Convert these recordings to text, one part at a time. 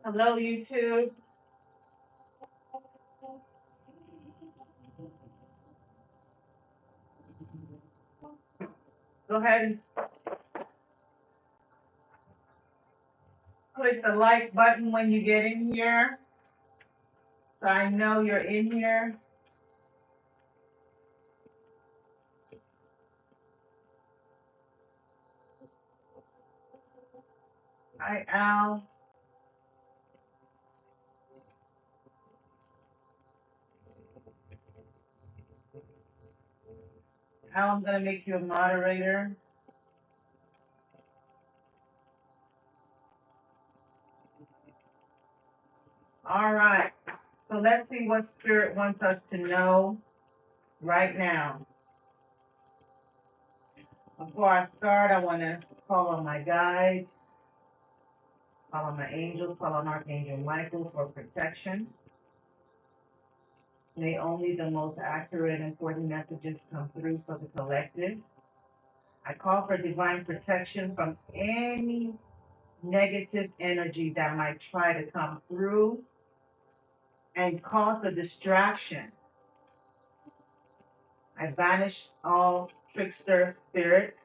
Hello, YouTube. Go ahead and click the like button when you get in here so I know you're in here. Hi, Al. Al, I'm going to make you a moderator. All right. So let's see what Spirit wants us to know right now. Before I start, I want to call on my guides, call on my angels, call on Archangel Michael for protection. May only the most accurate and important messages come through for the collective. I call for divine protection from any negative energy that might try to come through and cause a distraction. I banish all trickster spirits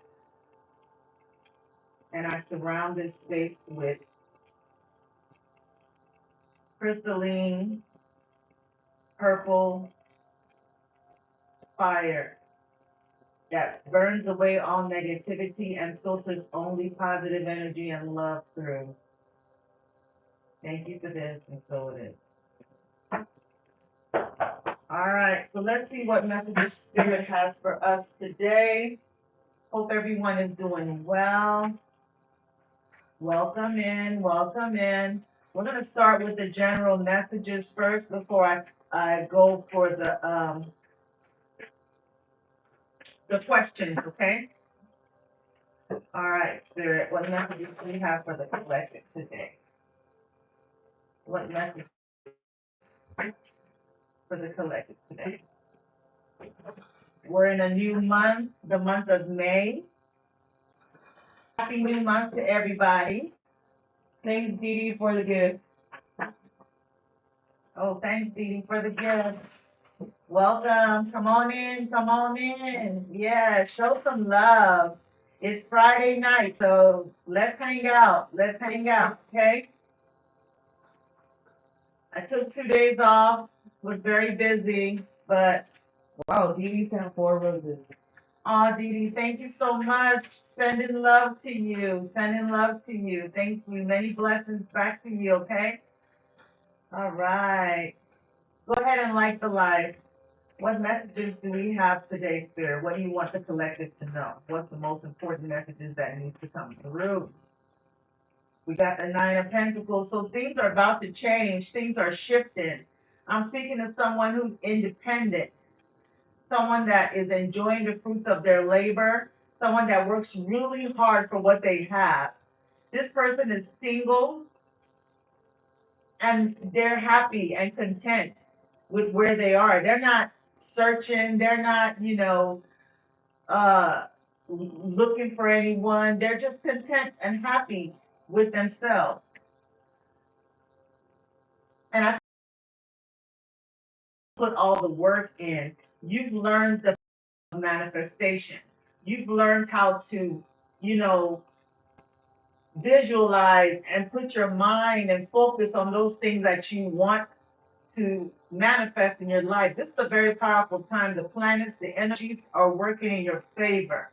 and I surround this space with crystalline purple fire that burns away all negativity and filters only positive energy and love through. Thank you for this, and so it is. All right, so let's see what messages Spirit has for us today. Hope everyone is doing well. Welcome in, welcome in. We're going to start with the general messages first before I go for the questions, okay? All right, Spirit, what messages do we have for the collective today? What message for the collective today? We're in a new month, the month of May. Happy new month to everybody. Thanks, Dee Dee, for the gift. Oh, thanks, Dee Dee, for the gift. Welcome. Come on in. Come on in. Yeah, show some love. It's Friday night, so let's hang out. Let's hang out, okay? I took 2 days off, was very busy, but wow, Dee Dee sent 4 roses. Oh, Dee Dee, thank you so much. Sending love to you. Sending love to you. Thank you. Many blessings back to you, okay? All right. Go ahead and like the live. What messages do we have today, Spirit? What do you want the collective to know? What's the most important messages that need to come through? We got the Nine of Pentacles, so things are about to change. Things are shifting. I'm speaking to someone who's independent, someone that is enjoying the fruits of their labor, someone that works really hard for what they have. This person is single and they're happy and content with where they are. They're not searching, they're not, uh, looking for anyone. They're just content and happy with themselves. And I put all the work in. You've learned the manifestation. You've learned how to, you know, visualize and put your mind and focus on those things that you want to manifest in your life. This is a very powerful time. The planets, the energies are working in your favor.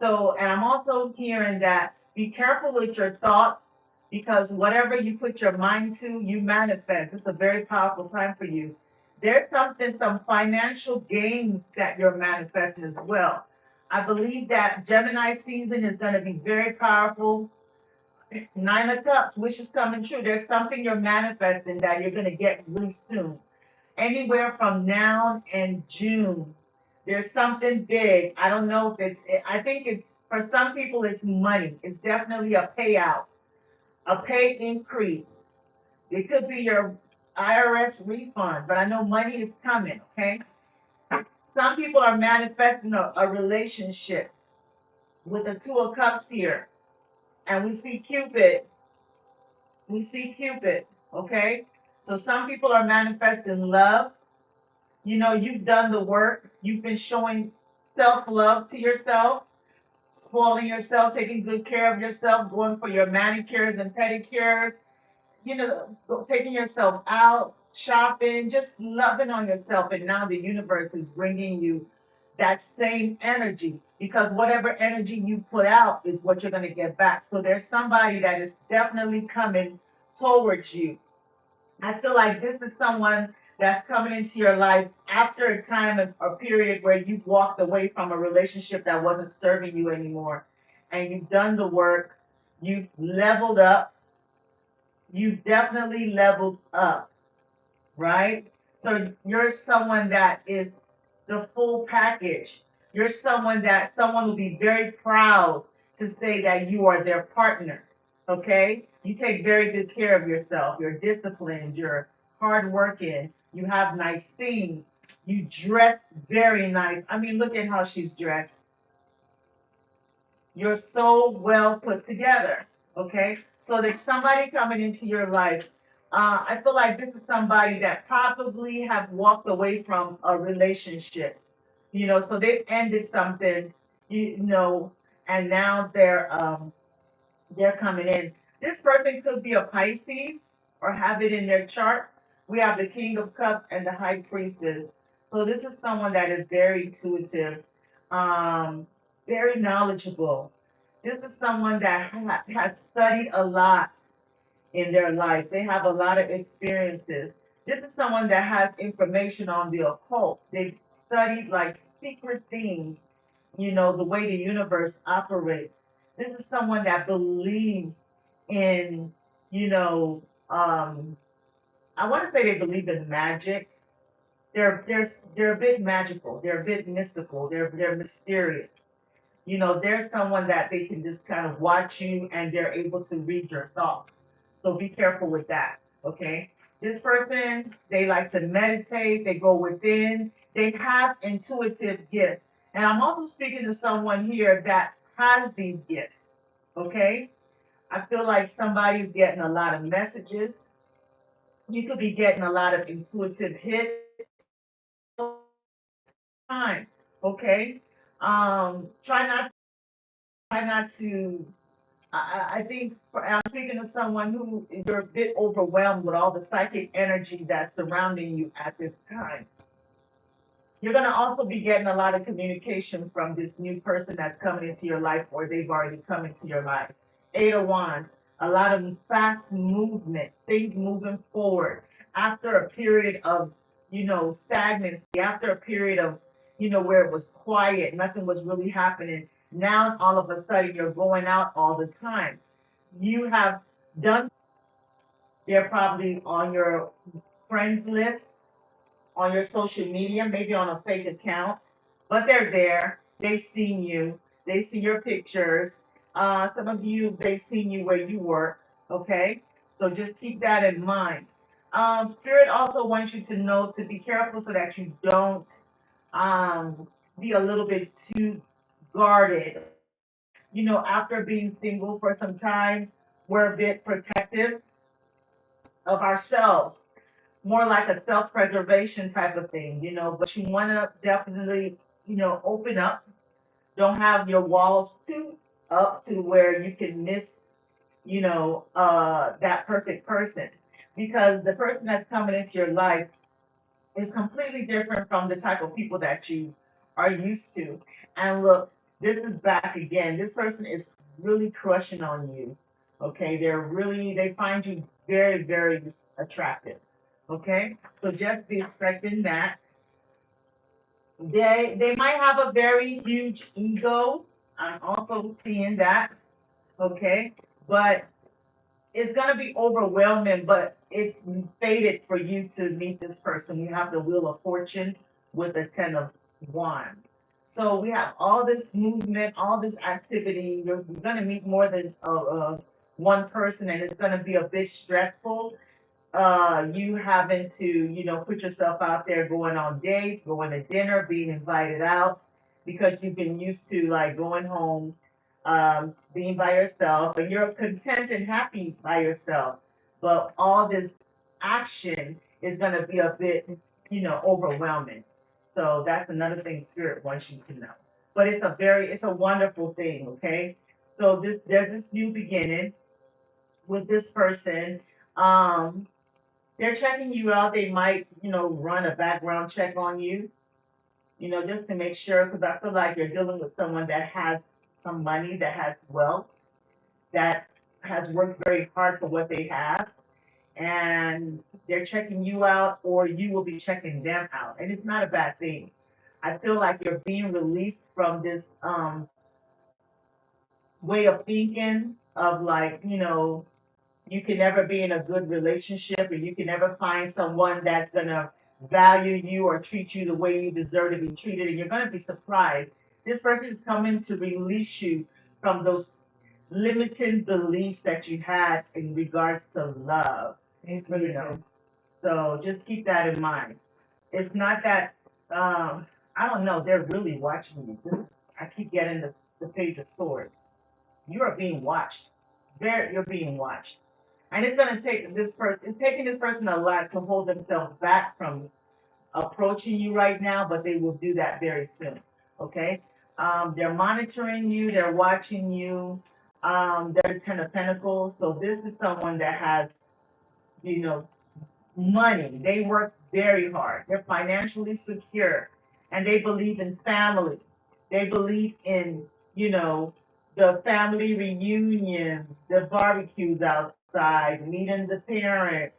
So, and I'm also hearing that be careful with your thoughts because whatever you put your mind to, you manifest. It's a very powerful time for you. There's something, some financial gains that you're manifesting as well. I believe that Gemini season is going to be very powerful. Nine of Cups, wishes coming true. There's something you're manifesting that you're going to get really soon. Anywhere from now and June, there's something big. I don't know if I think it's, for some people, it's money. It's definitely a payout, a pay increase. It could be your IRS refund, but I know money is coming, okay? Some people are manifesting a relationship with the Two of Cups here. And we see Cupid. We see Cupid. Okay? So some people are manifesting love. You know, you've done the work. You've been showing self-love to yourself, spoiling yourself, taking good care of yourself, going for your manicures and pedicures, you know, taking yourself out, shopping, just loving on yourself. And now the universe is bringing you that same energy because whatever energy you put out is what you're going to get back. So there's somebody that is definitely coming towards you. I feel like this is someone that's coming into your life after a time of a period where you've walked away from a relationship that wasn't serving you anymore. And you've done the work, you've leveled up, you definitely leveled up, right? So you're someone that is the full package. You're someone will be very proud to say that you are their partner. Okay? You take very good care of yourself. You're disciplined, you're hardworking, you have nice things, you dress very nice. I mean, look at how she's dressed. You're so well put together. Okay. So there's somebody coming into your life. I feel like this is somebody that probably have walked away from a relationship. You know, so they've ended something, you know, and now they're coming in. This person could be a Pisces or have it in their chart. We have the King of Cups and the High Priestess. So this is someone that is very intuitive, um, very knowledgeable. This is someone that has studied a lot in their life. They have a lot of experiences. This is someone that has information on the occult. They've studied like secret things, you know, the way the universe operates. This is someone that believes in, you know, I want to say they believe in magic. They're a bit magical. They're a bit mystical. They're mysterious. You know, they're someone that they can just kind of watch you and they're able to read your thoughts. So be careful with that. Okay. This person, they like to meditate, they go within, they have intuitive gifts. And I'm also speaking to someone here that has these gifts. Okay. I feel like somebody's getting a lot of messages. You could be getting a lot of intuitive hits time. Okay. Try not to I think I'm speaking to someone who you're a bit overwhelmed with all the psychic energy that's surrounding you at this time. You're going to also be getting a lot of communication from this new person that's coming into your life or they've already come into your life. Eight of Wands, a lot of fast movement, things moving forward after a period of, you know, stagnancy, after a period of, you know, where it was quiet, nothing was really happening. Now all of a sudden you're going out all the time. You have done, they're probably on your friends list on your social media, maybe on a fake account, but they're there. They've seen you. They see your pictures. Some of you, they've seen you where you work. Okay, so just keep that in mind. Spirit also wants you to know to be careful so that you don't be a little bit too guarded. You know, after being single for some time, we're a bit protective of ourselves, more like a self-preservation type of thing, you know, but you want to definitely, you know, open up. Don't have your walls too up to where you can miss, you know, that perfect person. Because the person that's coming into your life is completely different from the type of people that you are used to. And look, this is back again. This person is really crushing on you. Okay, they find you very, very attractive. Okay, so just be expecting that. They might have a very huge ego. I'm also seeing that. Okay, but it's gonna be overwhelming, but it's fated for you to meet this person. You have the Wheel of Fortune with the Ten of Wands. So we have all this movement, all this activity. You're gonna meet more than one person, and it's gonna be a bit stressful. You having to, you know, put yourself out there, going on dates, going to dinner, being invited out, because you've been used to like going home, being by yourself, and you're content and happy by yourself. But all this action is going to be a bit, overwhelming. So that's another thing Spirit wants you to know. But it's a wonderful thing, okay? So there's this new beginning with this person. Um, they're checking you out. They might, run a background check on you, just to make sure, because I feel like you're dealing with someone that has some money, that has wealth, that has worked very hard for what they have, and they're checking you out, or you will be checking them out. And it's not a bad thing. I feel like you're being released from this way of thinking of like, you can never be in a good relationship, or you can never find someone that's gonna value you or treat you the way you deserve to be treated, and you're gonna be surprised. This person is coming to release you from those limiting beliefs that you had in regards to love. Thank You know, so just keep that in mind. It's not that I don't know. They're really watching you. I keep getting the page of swords. You are being watched. You're being watched. And it's going to take this person, it's taking this person a lot to hold themselves back from approaching you right now, but they will do that very soon. Okay? They're monitoring you, they're watching you. They're the Ten of Pentacles. So this is someone that has, you know, money. They work very hard. They're financially secure, and they believe in family. They believe in, you know, the family reunions, the barbecues outside, meeting the parents.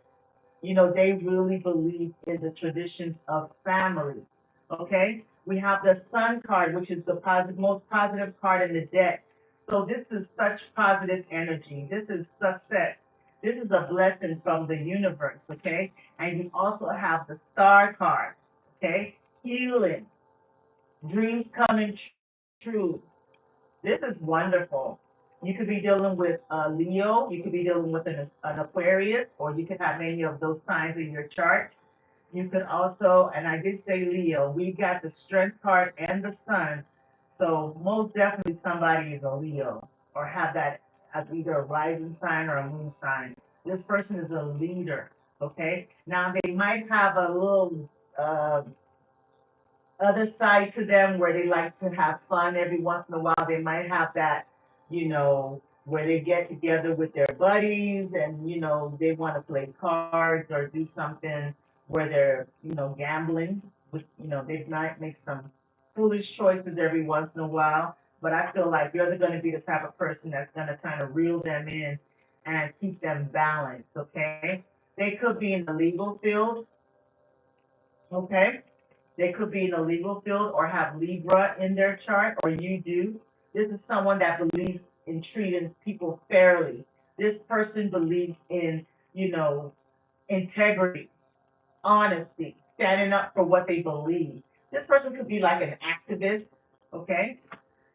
They really believe in the traditions of family. Okay? We have the Sun card, which is the most positive card in the deck. So this is such positive energy. This is success. This is a blessing from the universe. Okay? And you also have the Star card. Okay? Healing, dreams coming true. This is wonderful. You could be dealing with a Leo, you could be dealing with an Aquarius, or you could have any of those signs in your chart. You could also, and I did say Leo, we got the Strength card and the Sun. So most definitely somebody is a Leo or have that as either a rising sign or a moon sign. This person is a leader. Okay. Now they might have a little uh, other side to them where they like to have fun every once in a while. They might have that, where they get together with their buddies and, they want to play cards or do something where they're, gambling. They might make some foolish choices every once in a while. But I feel like you're going to be the type of person that's going to kind of reel them in and keep them balanced, okay? They could be in the legal field, okay? They could be in the legal field or have Libra in their chart, or you do. This is someone that believes in treating people fairly. This person believes in, you know, integrity, honesty, standing up for what they believe. This person could be like an activist, okay?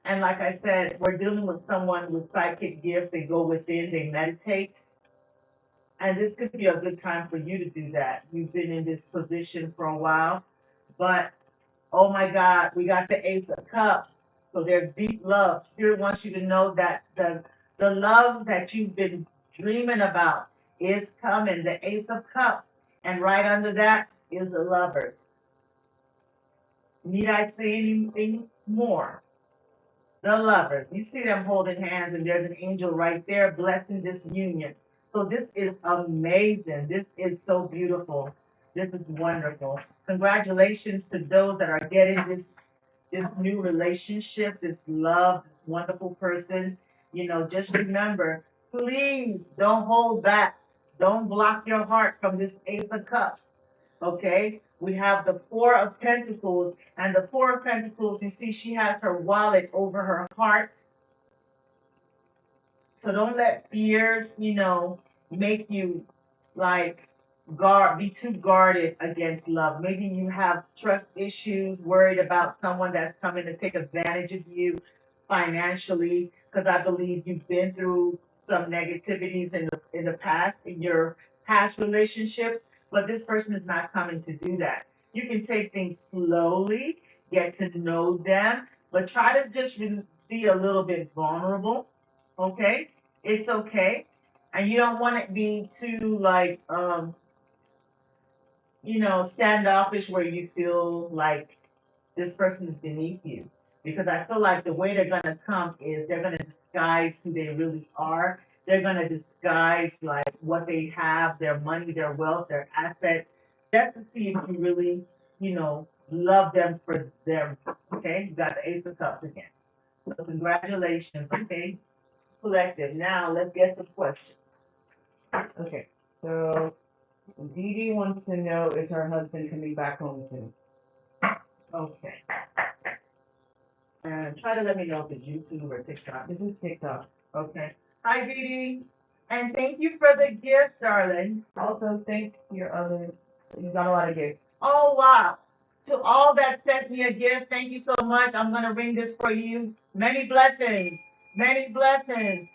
And like I said, we're dealing with someone with psychic gifts. They go within, they meditate. And this could be a good time for you to do that. You've been in this position for a while, but oh my God, we got the Ace of Cups. So there's deep love. Spirit wants you to know that the love that you've been dreaming about is coming. The Ace of Cups. And right under that is the Lovers. Need I say anything more? The Lovers. You see them holding hands, and there's an angel right there blessing this union. So this is amazing. This is so beautiful. This is wonderful. Congratulations to those that are getting this new relationship, this love, this wonderful person. Just remember, please don't hold back. Don't block your heart from this Ace of Cups. Okay? We have the Four of Pentacles, and the Four of Pentacles, you see, she has her wallet over her heart. So don't let fears, make you like be too guarded against love. Maybe you have trust issues, worried about someone that's coming to take advantage of you financially, because I believe you've been through some negativities in the past, in your past relationships, but this person is not coming to do that. You can take things slowly, get to know them, but try to just be a little bit vulnerable. Okay? It's okay. And you don't want it be too like standoffish where you feel like this person is beneath you. Because I feel like the way they're gonna come is they're gonna disguise who they really are. They're gonna disguise like what they have, their money, their wealth, their assets, just to see if you really, love them for them. Okay, you got the Ace of Cups again. So congratulations. Okay, collective. Now let's get the question. Okay, so Dee Dee wants to know is her husband coming back home soon? Okay. And try to let me know if it's YouTube or TikTok. This is TikTok. Okay. Hi, Dee Dee. And thank you for the gift, darling. Also, thank your other, you got a lot of gifts. Oh, wow. To all that sent me a gift, thank you so much. I'm going to ring this for you. Many blessings. Many blessings.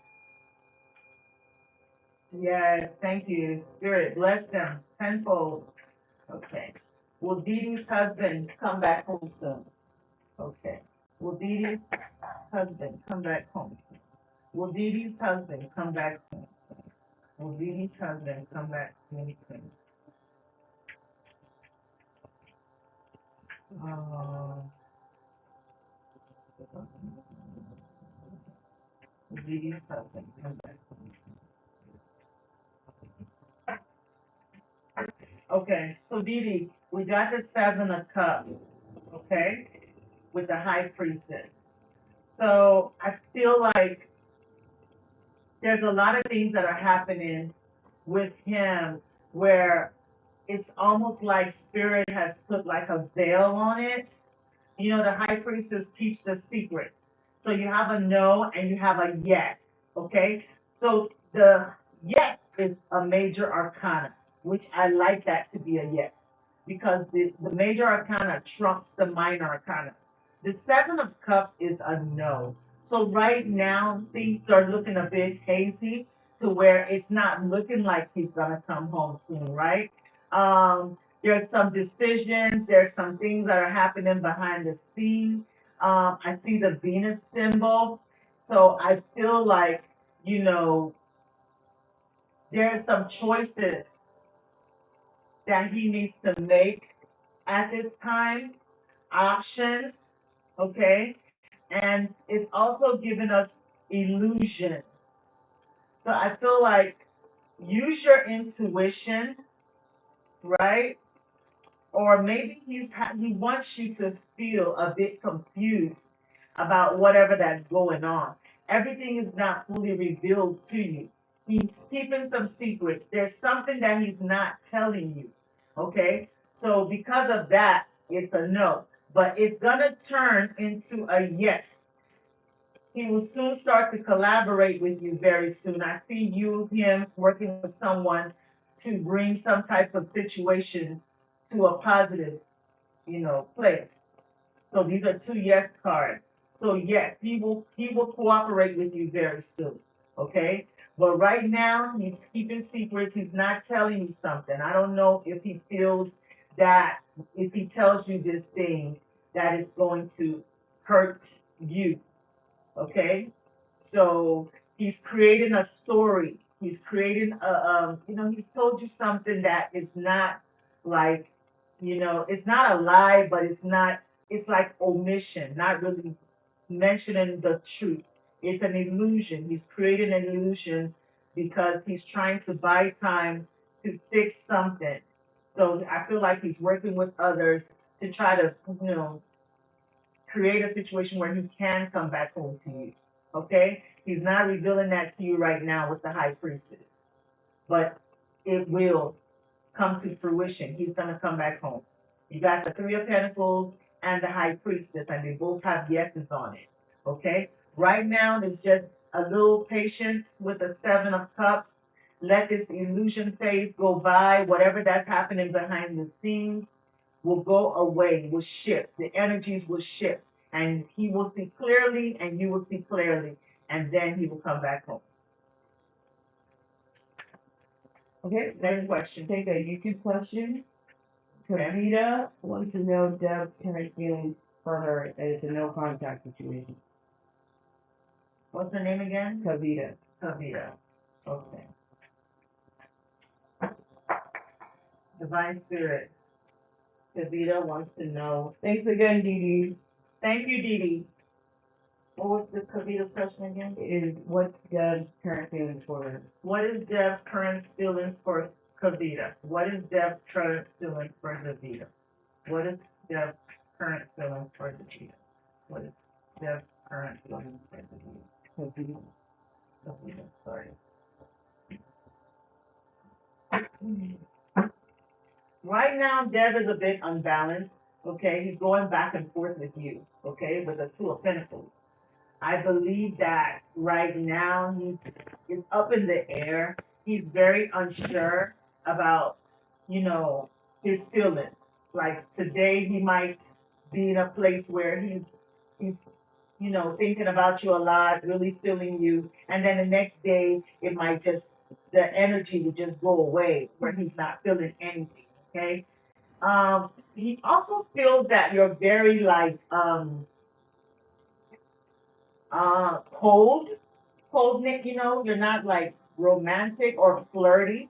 Yes, thank you. Spirit, bless them tenfold. Okay. Will Dee Dee's husband come back home soon? Okay. Will Dee Dee's husband come back home soon? Will Dee Dee's husband come back home? Will Dee Dee's husband come back home soon? Will Dee Dee's husband come back home? Okay, so Dee Dee, we got the Seven of Cups, okay, with the High Priestess. So I feel like there's a lot of things that are happening with him where it's almost like spirit has put like a veil on it. The high priestess keeps the secret. So you have a no and you have a yes. Okay. So the yes is a major arcana, which I like that to be a yes because the major arcana trumps the minor arcana. The Seven of Cups is a no. So right now things are looking a bit hazy to where it's not looking like he's gonna come home soon, right? There's some decisions, there's some things that are happening behind the scenes. I see the Venus symbol. So I feel like, you know, there's some choices that he needs to make at this time, options, okay? And it's also giving us illusion. So I feel like use your intuition, right? Or maybe he wants you to feel a bit confused about whatever that's going on. Everything is not fully revealed to you. He's keeping some secrets. There's something that he's not telling you. Okay? So because of that, it's a no. But it's gonna turn into a yes. He will soon start to collaborate with you very soon. I see him working with someone to bring some type of situation to a positive, place. So these are two yes cards. So yes, he will cooperate with you very soon. Okay? But right now he's keeping secrets. He's not telling you something. I don't know if he feels that if he tells you this thing that it's going to hurt you. Okay? So he's creating a story. He's creating he's told you something that is not like, it's not a lie, but it's like omission, not really mentioning the truth. It's an illusion. He's creating an illusion because he's trying to buy time to fix something. So I feel like he's working with others to try to, create a situation where he can come back home to you. Okay? He's not revealing that to you right now with the high priestess, but it will come to fruition. He's going to come back home. You got the Three of Pentacles and the High Priestess, and they both have yeses on it. Okay? Right now, there's just a little patience with the Seven of Cups. Let this illusion phase go by. Whatever that's happening behind the scenes will go away, will shift. The energies will shift. And he will see clearly, and you will see clearly. And then he will come back home. Okay, Next question. take a YouTube question. Okay. Kavita wants to know Deb's current feelings for her, and it's a no contact situation. What's her name again? Kavita. Kavita. Okay. Divine Spirit. Kavita wants to know. Thanks again, Dee Dee. Thank you, Dee Dee. What was the Kavita's question again? Is what's Deb's current feelings for her? What is Deb's current feelings for Kavita? What is Deb's current feelings for Kavita? What is Deb's current feelings for Kavita? What is Deb's current feelings for Kavita? Kavita, sorry. Right now, Deb is a bit unbalanced. Okay, he's going back and forth with you. Okay, with the Two of Pentacles. I believe that right now he's up in the air. He's very unsure about, his feelings. Like today, he might be in a place where he's thinking about you a lot, really feeling you, and then the next day it might just the energy would just go away where he's not feeling anything. Okay. He also feels that you're very like cold, Nick, you're not like romantic or flirty.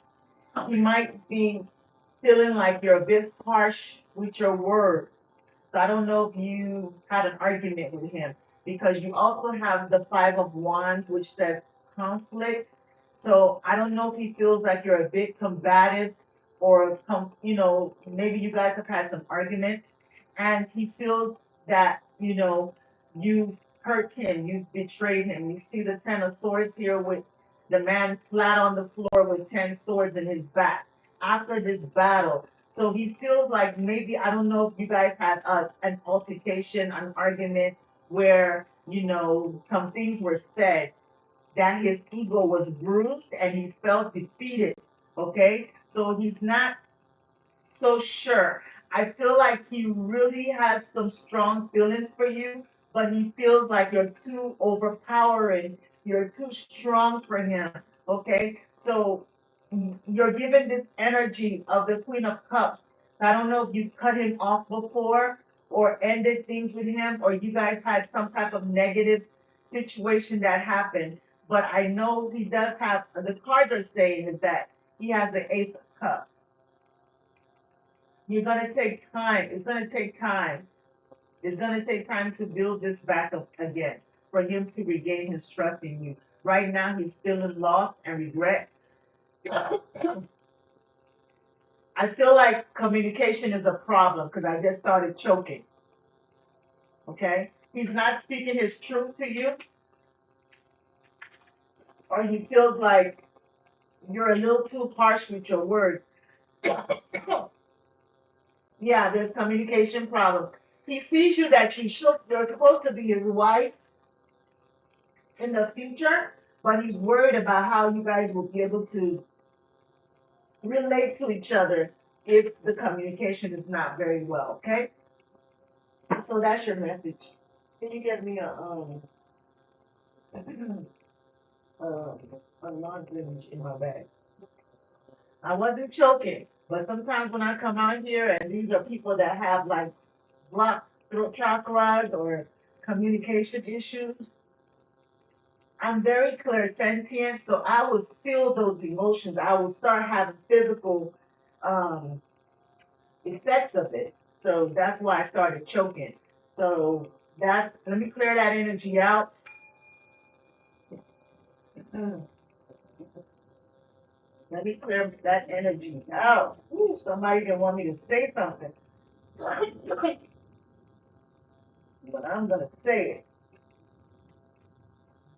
You might be feeling like you're a bit harsh with your words. So I don't know if you had an argument with him because you also have the Five of Wands, which says conflict. So I don't know if he feels like you're a bit combative or, maybe you guys have had some argument and he feels that, you hurt him, you betrayed him. You see the Ten of Swords here with the man flat on the floor with 10 swords in his back after this battle. So he feels like maybe, I don't know if you guys had an altercation, an argument where, some things were said that his ego was bruised and he felt defeated. Okay? So he's not so sure. I feel like he really has some strong feelings for you, but he feels like you're too overpowering. You're too strong for him. Okay? So you're given this energy of the Queen of Cups. I don't know if you cut him off before or ended things with him, or you guys had some type of negative situation that happened. But I know he does have, the cards are saying is that he has the Ace of Cups. You're going to take time. It's going to take time. It's going to take time to build this back up again for him to regain his trust in you. Right now, he's still in loss and regret. I feel like communication is a problem because I just started choking. Okay? He's not speaking his truth to you, or he feels like you're a little too harsh with your words. Yeah, there's communication problems. He sees you that you're supposed to be his wife in the future, but he's worried about how you guys will be able to relate to each other if the communication is not very well, okay? So that's your message. Can you get me a laundry image in my bag? I wasn't choking, but sometimes when I come out here and these are people that have like blocked throat chakras or communication issues, I'm very clairsentient, so I would feel those emotions. I would start having physical um, effects of it. So that's why I started choking. So let me clear that energy out. Let me clear that energy out. Ooh, somebody didn't want me to say something. But I'm going to say it.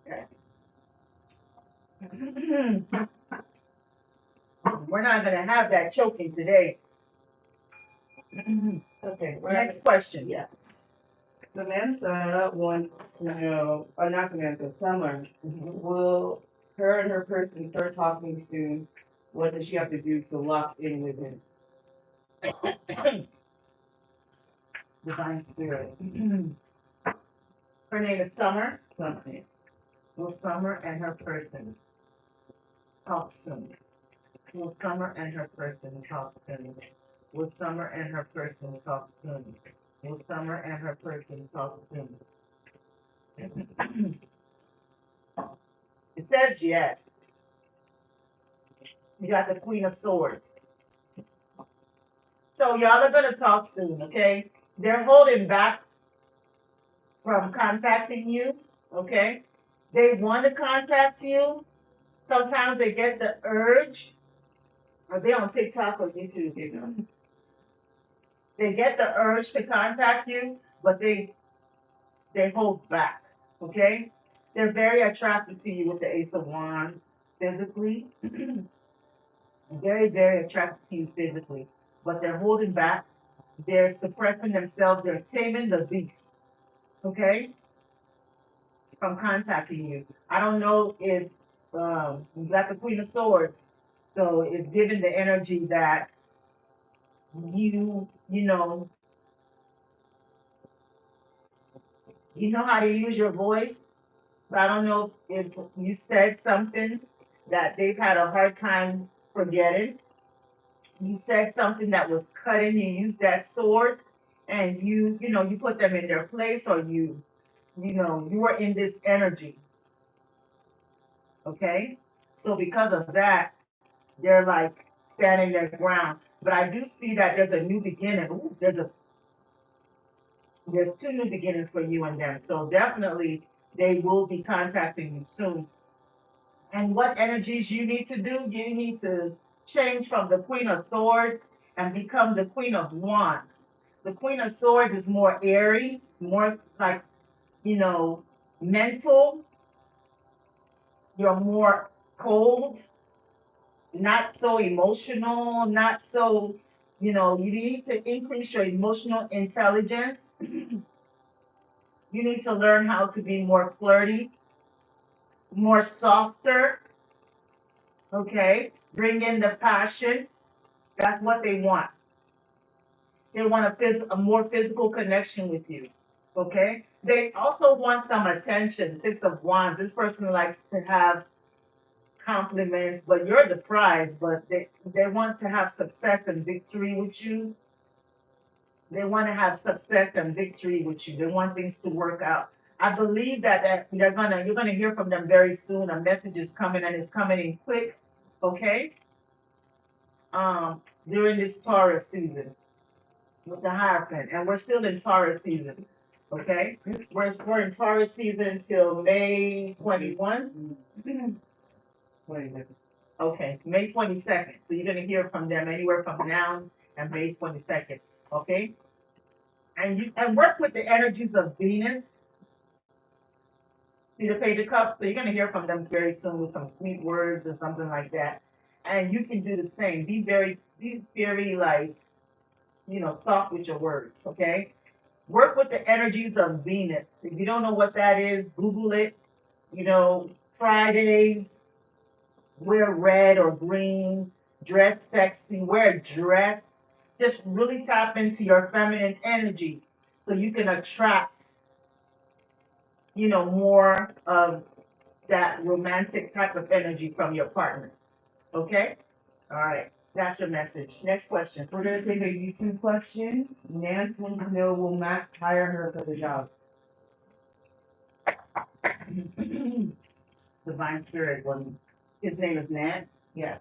Okay. We're not going to have that choking today. Okay, next question. Yeah. Samantha wants to know, or not Samantha, Summer, will her and her person start talking soon? What does she have to do to lock in with him? Divine Spirit. Her name is Summer. Something. Will Summer and her person talk soon? Will Summer and her person talk soon? Will Summer and her person talk soon? Will Summer and her person talk soon? It says yes. You got the Queen of Swords. So y'all are gonna talk soon, okay? They're holding back from contacting you, okay? They want to contact you. Sometimes they get the urge, or they on TikTok or YouTube, you know. They get the urge to contact you, but they hold back, okay? They're very attracted to you with the Ace of Wands physically, very, very attracted to you physically, but they're holding back. They're suppressing themselves. They're taming the beast, okay, from contacting you. I don't know if you got the Queen of Swords, so it's giving the energy that you you know how to use your voice. But I don't know if you said something that they've had a hard time forgetting. You said something that was cutting. You used that sword, and you put them in their place, or you were in this energy. Okay, so because of that, they're like standing their ground. But I do see that there's a new beginning. Ooh, there's two new beginnings for you and them. So definitely they will be contacting you soon. And what energies you need to do, you need to change from the Queen of Swords and become the Queen of Wands. The Queen of Swords is more airy, more like, you know, mental. You're more cold, not so emotional, not so, you need to increase your emotional intelligence. You need to learn how to be more flirty, more softer, okay? Bring in the passion. That's what they want. They want a more physical connection with you. Okay. They also want some attention. Six of Wands. This person likes to have compliments, but you're the prize. But they want to have success and victory with you. They want to have success and victory with you. They want things to work out. I believe that you're gonna hear from them very soon. A message is coming and it's coming in quick. Okay. During this Taurus season with the Hierophant, and we're still in Taurus season. Okay, we're in Taurus season until May 21. Okay, May 22nd. So you're gonna hear from them anywhere from now and May 22nd. Okay, and work with the energies of Venus. See the Page of Cups. So you're gonna hear from them very soon with some sweet words or something like that. And you can do the same. Be very like soft with your words. Okay. Work with the energies of Venus. If you don't know what that is, Google it. You know, Fridays, wear red or green, dress sexy, wear a dress. Just really tap into your feminine energy so you can attract, more of that romantic type of energy from your partner. Okay? All right. That's your message. Next question. We're gonna take a YouTube question. Nance wants to know, will Max hire her for the job? Divine Spirit one. His name is Nat. Yes.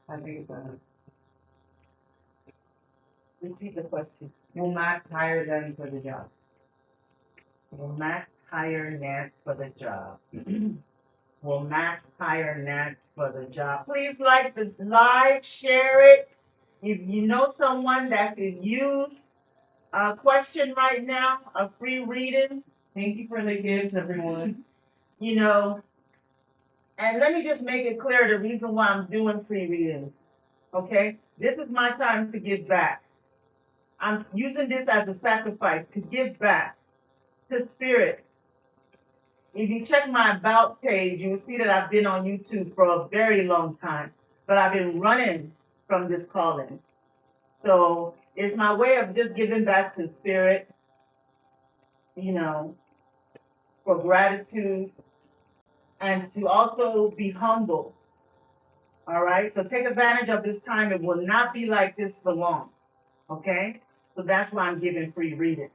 I think it's Repeat the question. will Max hire them for the job? Will Max hire Nat for the job? Will Max hire Nat for the job? Please like the live, share it. If you know someone that could use a question right now, a free reading, Thank you for the gifts, everyone. you know, and let me just make it clear the reason why I'm doing free readings. Okay? This is my time to give back. I'm using this as a sacrifice to give back to spirit. If you check my about page, you'll see that I've been on YouTube for a very long time, but I've been running from this calling. So it's my way of just giving back to spirit, you know, for gratitude and to also be humble. All right. So take advantage of this time. It will not be like this for long. Okay. So that's why I'm giving free reading.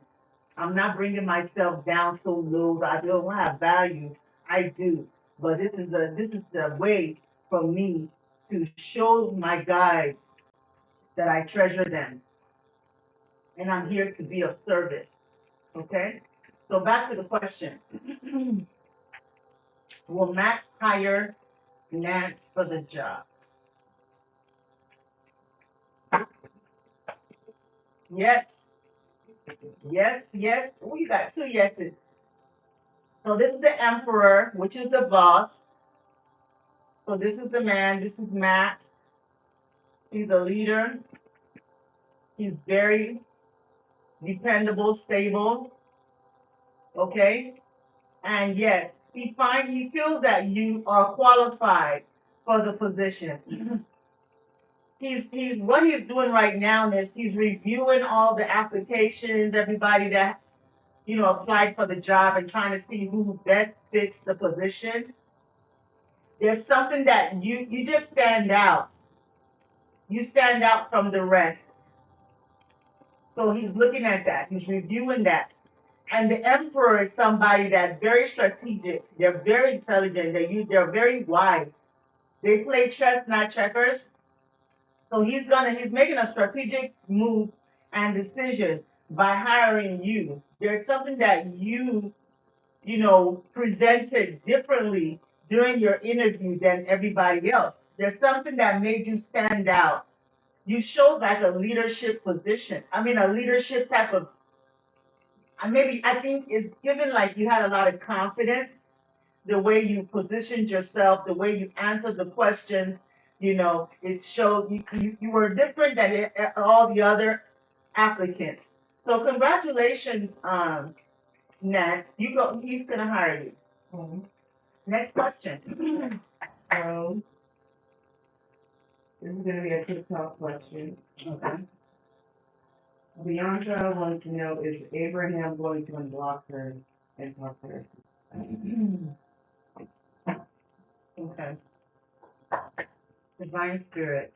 I'm not bringing myself down so low that I don't have value. I do, but this is the way for me to show my guides that I treasure them. and I'm here to be of service. Okay? So back to the question. Will Max hire Nance for the job? Yes. Yes, yes. Oh, you got two yeses. So this is the emperor, which is the boss. So this is the man. This is Max. He's a leader. He's very dependable, stable. Okay? And yes, he feels that you are qualified for the position. He's what he's doing right now is he's reviewing all the applications, everybody that applied for the job and trying to see who best fits the position. There's something that you just stand out. You stand out from the rest. So he's looking at that. He's reviewing that. And the emperor is somebody that's very strategic. They're very intelligent. They're very wise. They play chess, not checkers. So he's making a strategic move and decision by hiring you. There's something that presented differently during your interview than everybody else. There's something that made you stand out. You showed like a leadership position. I mean, a leadership type of, maybe I think it's given like you had a lot of confidence, the way you positioned yourself, the way you answered the questions. It showed you were different than all the other applicants. So congratulations, Nat. You go. He's gonna hire you. Mhm. Next question. So this is gonna be a TikTok question. Okay. Bianca wants to know, is Abraham going to unblock her and talk to her? Okay. Divine Spirit.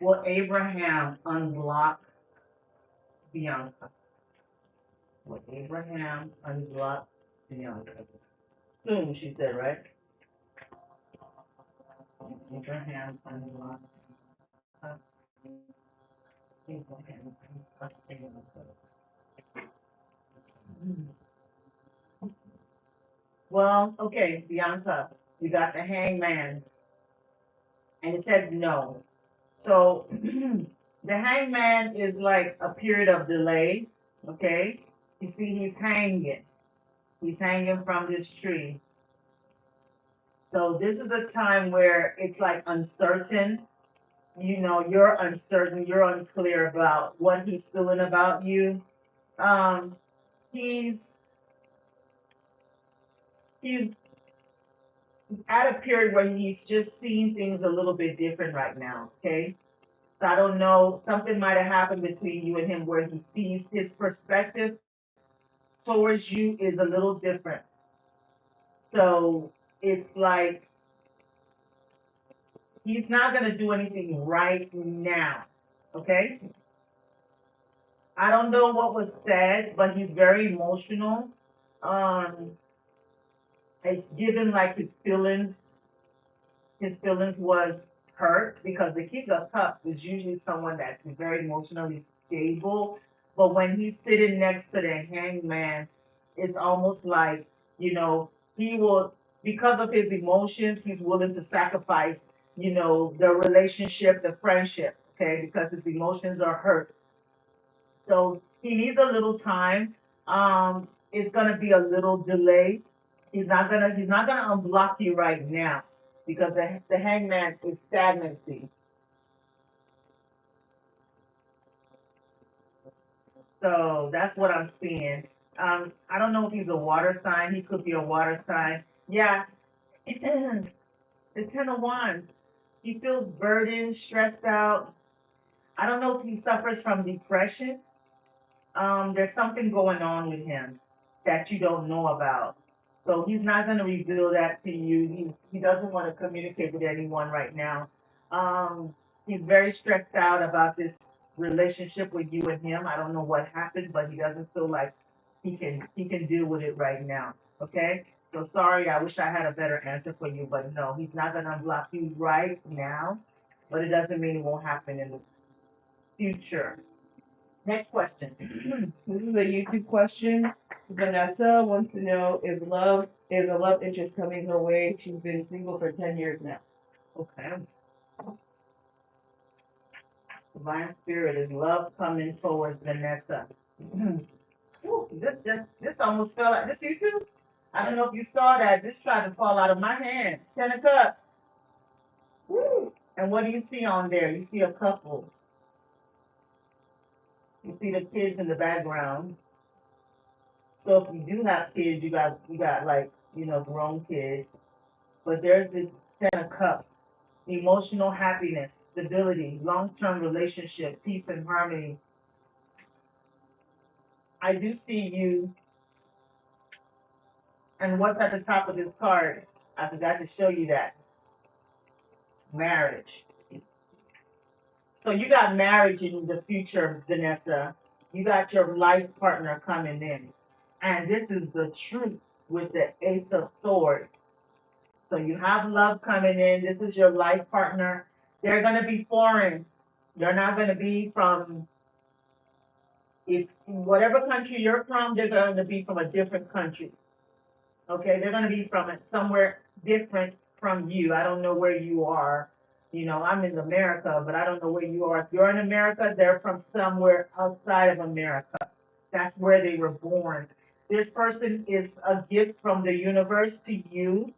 Will Abraham unblock Bianca? Will Abraham unblock Bianca? Soon, she said, right? Abraham unblock. Abraham unblock Bianca. Well, okay, Bianca, you got the hangman, and it said no. So the hangman is like a period of delay, okay? You see, he's hanging. He's hanging from this tree. So this is a time where it's like uncertain. You're uncertain, you're unclear about what he's feeling about you. Um, he's he's at a period where he's just seeing things a little bit different right now, okay? So I don't know, something might have happened between you and him where he sees his perspective towards you is a little different. So it's like he's not going to do anything right now, okay? I don't know what was said, but he's very emotional. Um, it's given like his feelings was hurt because the King of Cups is usually someone that's very emotionally stable. But when he's sitting next to the hangman, it's almost like, he will, because of his emotions, he's willing to sacrifice, the relationship, the friendship, okay, because his emotions are hurt. So he needs a little time. It's gonna be a little delay. He's not gonna unblock you right now because the hangman is stagnancy. So that's what I'm seeing. I don't know if he's a water sign. He could be a water sign. Yeah. The Ten of Wands. He feels burdened, stressed out. I don't know if he suffers from depression. There's something going on with him that you don't know about. So he's not going to reveal that to you. He doesn't want to communicate with anyone right now. He's very stressed out about this relationship with you and him. I don't know what happened, but he doesn't feel like he can deal with it right now. Okay? So sorry, I wish I had a better answer for you, but no, he's not going to unblock you right now. But it doesn't mean it won't happen in the future. Next question. This is a YouTube question. Vanessa wants to know is a love interest coming her way? She's been single for 10 years now. Okay. Divine spirit is love coming towards Vanessa. Ooh, this almost fell out. This you too? I don't know if you saw that. This tried to fall out of my hand. 10 of Cups. Woo. And what do you see on there? You see a couple. You see the kids in the background. So if you do have kids, you got like, grown kids. But there's this 10 of Cups. Emotional happiness, stability, long-term relationship, peace and harmony. I do see you, and what's at the top of this card? I forgot to show you that. Marriage. So you got marriage in the future, Vanessa. You got your life partner coming in. And this is the truth with the Ace of Swords. So you have love coming in. This is your life partner. They're going to be foreign. They're not going to be from, if whatever country you're from, they're going to be from a different country. Okay, they're going to be from somewhere different from you. I don't know where you are. I'm in America, but I don't know where you are. If you're in America, they're from somewhere outside of America. That's where they were born. This person is a gift from the universe to you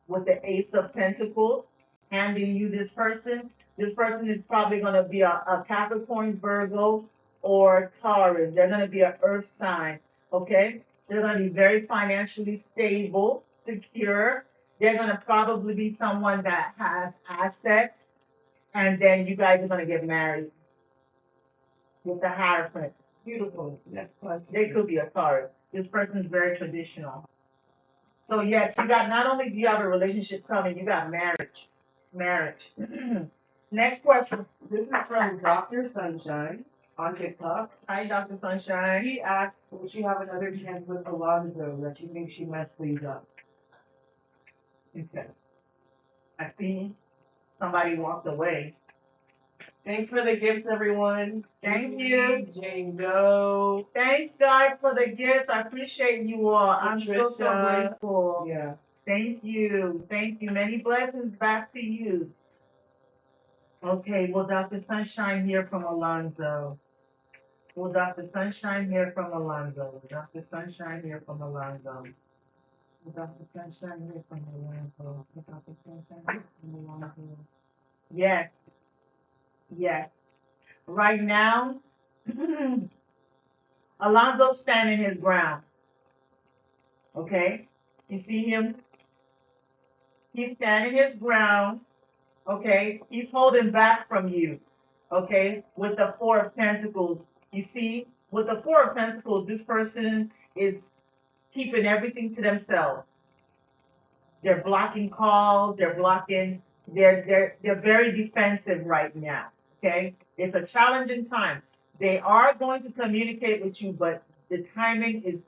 with the Ace of Pentacles, handing you this person. This person is probably going to be a Capricorn, Virgo, or Taurus. They're going to be an earth sign, okay? They're going to be very financially stable, secure. They're going to probably be someone that has assets, and then you guys are going to get married with the Hierophant. Beautiful. Next question. They could be a Taurus. This person is very traditional. So yes, you got, not only do you have a relationship coming, you got marriage. Marriage. Next question. This is from Dr. Sunshine on TikTok. Hi, Dr. Sunshine. She asked, will she have another chance with Alonzo that she thinks she messed things up? Okay. I see somebody walked away. Thanks for the gifts, everyone. Thank you. Jane Doe. Thanks, God, for the gifts. I appreciate you all. I'm so Patricia. grateful. Yeah. Thank you. Thank you. Many blessings back to you. Okay, well, Dr. Sunshine here from Alonzo. Will Dr. Sunshine here from Alonzo? Dr. Sunshine here from Alonzo. Will Dr. Sunshine here from Alonzo? Will Dr. Sunshine here from Alonzo? Yes, yes. Right now, Alonzo's standing his ground. Okay? You see him? He's standing his ground. Okay? He's holding back from you. Okay? With the Four of Pentacles. You see, with the Four of Pentacles, this person is keeping everything to themselves. They're blocking calls, they're very defensive right now. Okay? It's a challenging time. They are going to communicate with you, but the timing is,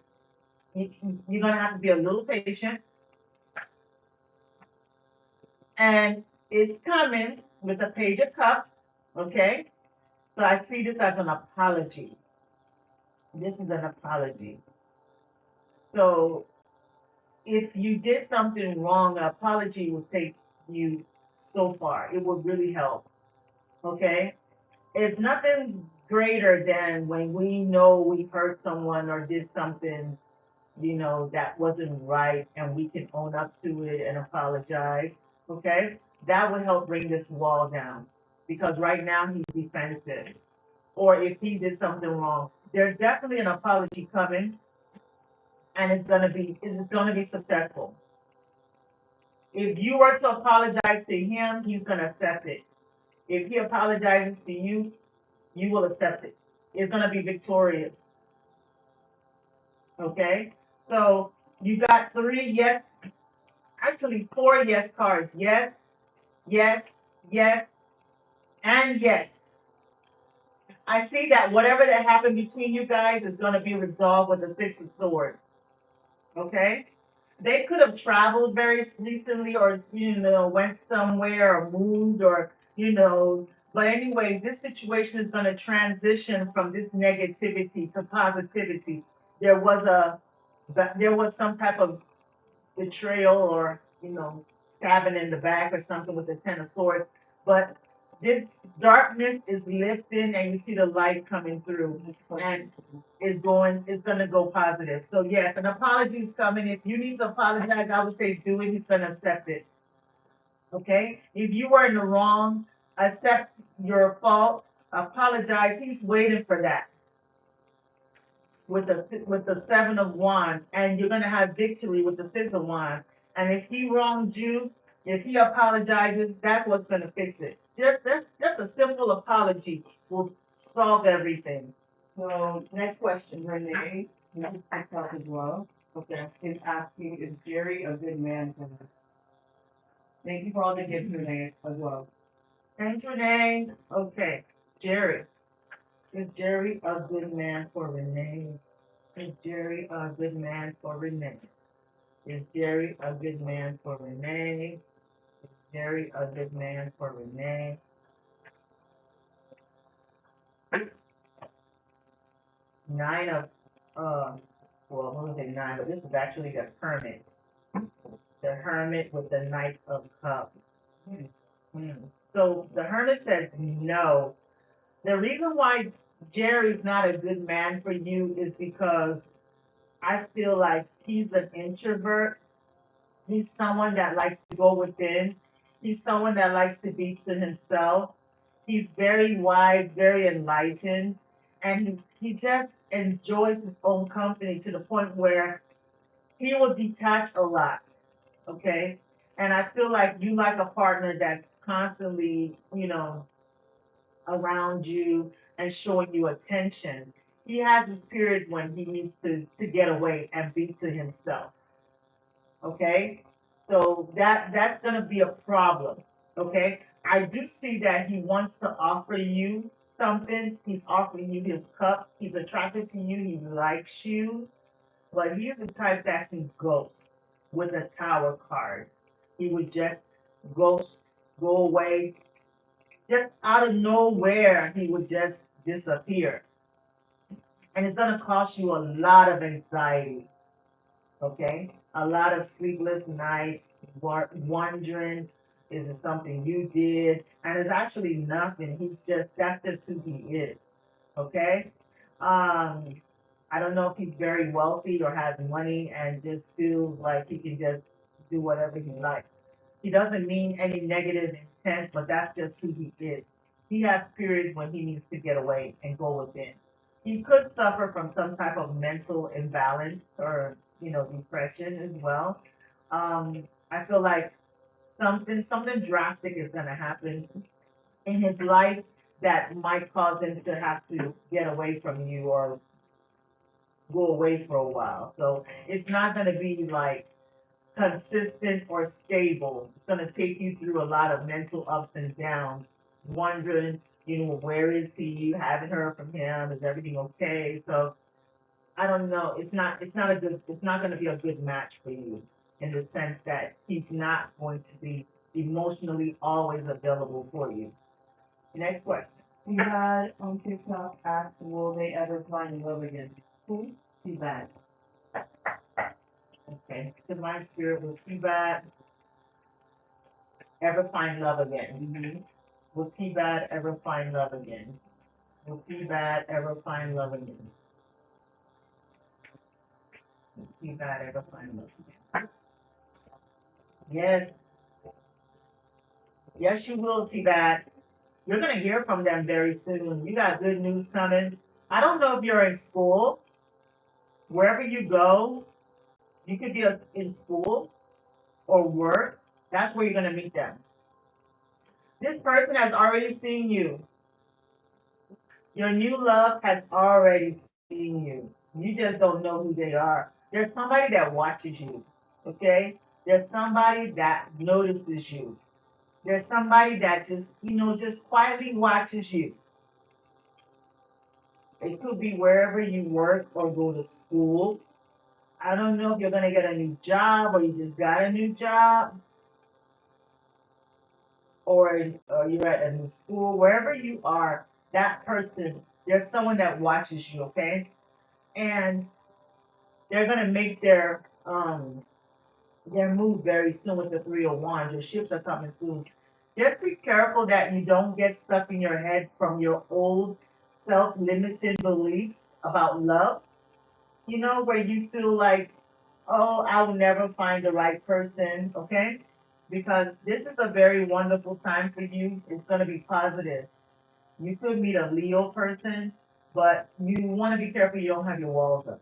you're gonna have to be a little patient. And it's coming with the Page of Cups. Okay? So I see this as an apology. This is an apology. So if you did something wrong, an apology will take you so far. It will really help. Okay? It's nothing greater than when we know we hurt someone or did something, that wasn't right, and we can own up to it and apologize. Okay? That will help bring this wall down. Because right now he's defensive. Or if he did something wrong, there's definitely an apology coming, and it's gonna be successful. If you were to apologize to him, he's gonna accept it. If he apologizes to you, you will accept it. It's gonna be victorious. Okay? So you got three yes, actually four yes cards. Yes, yes, yes, and yes. I see that whatever that happened between you guys is gonna be resolved with the Six of Swords. Okay? They could have traveled very recently, or went somewhere, or moved, or But anyway, this situation is going to transition from this negativity to positivity. There was a, there was some type of betrayal or, stabbing in the back or something with the Ten of Swords. But this darkness is lifting and you see the light coming through and it's going to go positive. So yes, an apology is coming. If you need to apologize, I would say do it. He's going to accept it. Okay? If you were in the wrong, accept your fault, apologize. He's waiting for that with the Seven of Wands, and you're gonna have victory with the Six of Wands. And if he wronged you, if he apologizes, that's what's gonna fix it. Just a simple apology will solve everything. So next question, Renee, you can speak up as well. Okay. Is asking, is Jerry a good man for her? Thank you for all the gifts, Renee, as well. Thanks, Renee. Okay, Jerry. Is Jerry a good man for Renee? Is Jerry a good man for Renee? Is Jerry a good man for Renee? Is Jerry a good man for Renee? Nine of, well, let me say nine, but this is actually the Hermit. The Hermit with the Knight of Cups. So the Hermit says no. The reason why Jerry's not a good man for you is because I feel like he's an introvert. He's someone that likes to go within. He's someone that likes to be to himself. He's very wise, very enlightened, and he just enjoys his own company to the point where he will detach a lot. Okay? And I feel like you like a partner that's constantly, around you and showing you attention. He has his periods when he needs to get away and be to himself. Okay? So that's gonna be a problem. Okay? I do see that he wants to offer you something. He's offering you his cup. He's attracted to you. He likes you. But he's the type that can ghost with a tower card. He would just ghost, go away, just out of nowhere, he would just disappear. And it's gonna cost you a lot of anxiety, okay? A lot of sleepless nights, wondering, is it something you did? And it's actually nothing. That's just who he is, okay? Um, I don't know if he's very wealthy or has money and just feels like he can just do whatever he likes. He doesn't mean any negative intent, but that's just who he is. He has periods when he needs to get away and go within. He could suffer from some type of mental imbalance or, depression as well. I feel like something drastic is gonna happen in his life that might cause him to have to get away from you or go away for a while. So it's not gonna be like consistent or stable. It's going to take you through a lot of mental ups and downs, wondering, where is he? You haven't heard from him. Is everything okay? So I don't know. It's not going to be a good match for you in the sense that he's not going to be emotionally always available for you. Next question. We had on TikTok asked, will they ever find love again? Who? Too bad. Okay. Divine Spirit, will T-Bad ever find love again? Will T-Bad ever find love again? Will T-Bad ever find love again? Will T-Bad ever find love again? Yes. Yes, you will, T-Bad. You're going to hear from them very soon. You got good news coming. I don't know if you're in school. Wherever you go, you could be in school or work. That's where you're going to meet them. This person has already seen you. Your new love has already seen you. You just don't know who they are. There's somebody that watches you, okay? There's somebody that notices you. There's somebody that just quietly watches you. It could be wherever you work or go to school. I don't know if you're gonna get a new job or you just got a new job. or you're at a new school, wherever you are, that person, there's someone that watches you, okay? And they're gonna make their move very soon with the 301. Your ships are coming soon. Just be careful that you don't get stuck in your head from your old self-limiting beliefs about love, where you feel like, oh, I will never find the right person, okay? Because this is a very wonderful time for you. It's going to be positive. You could meet a Leo person, but you want to be careful you don't have your walls up,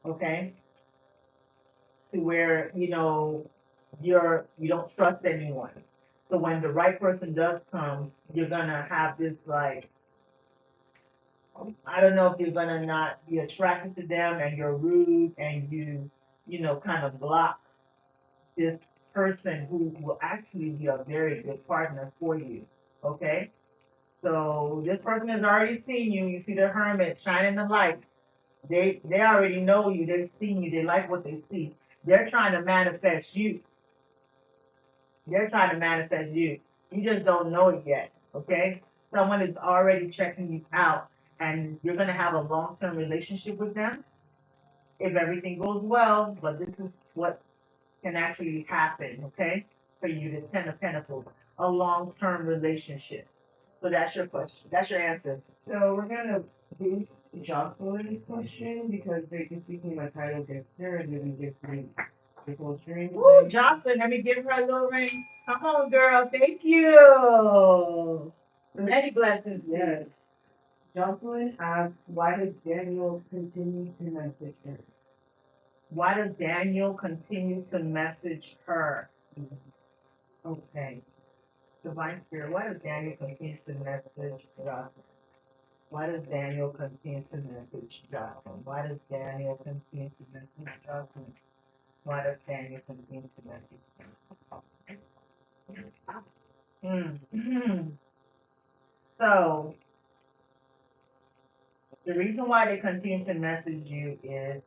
okay? To where, you don't trust anyone. So when the right person does come, you're gonna have this like, I don't know if you're gonna not be attracted to them and you're rude and kind of block this person who will actually be a very good partner for you. Okay? So this person has already seen you. You see the hermit shining the light. They already know you. They've seen you. They like what they see. They're trying to manifest you. They're trying to manifest you. You just don't know it yet. Okay? Someone is already checking you out, and you're gonna have a long-term relationship with them if everything goes well. But this is what can actually happen, okay? For you, the Ten of Pentacles, a long-term relationship. So that's your question. That's your answer. So we're gonna boost Jocelyn's question because they can see me my title gifter and then give me the whole stream. Woo, Jocelyn, let me give her a little ring. Come on, girl. Thank you. Many blessings. Yes. Jocelyn asks, why does Daniel continue to message her? Why does Daniel continue to message her? Okay. Divine Spirit, why does Daniel continue to message Jocelyn? Why does Daniel continue to message Jocelyn? Why does Daniel continue to message Jocelyn? Why does Daniel continue to message Jocelyn? So, the reason why they continue to message you is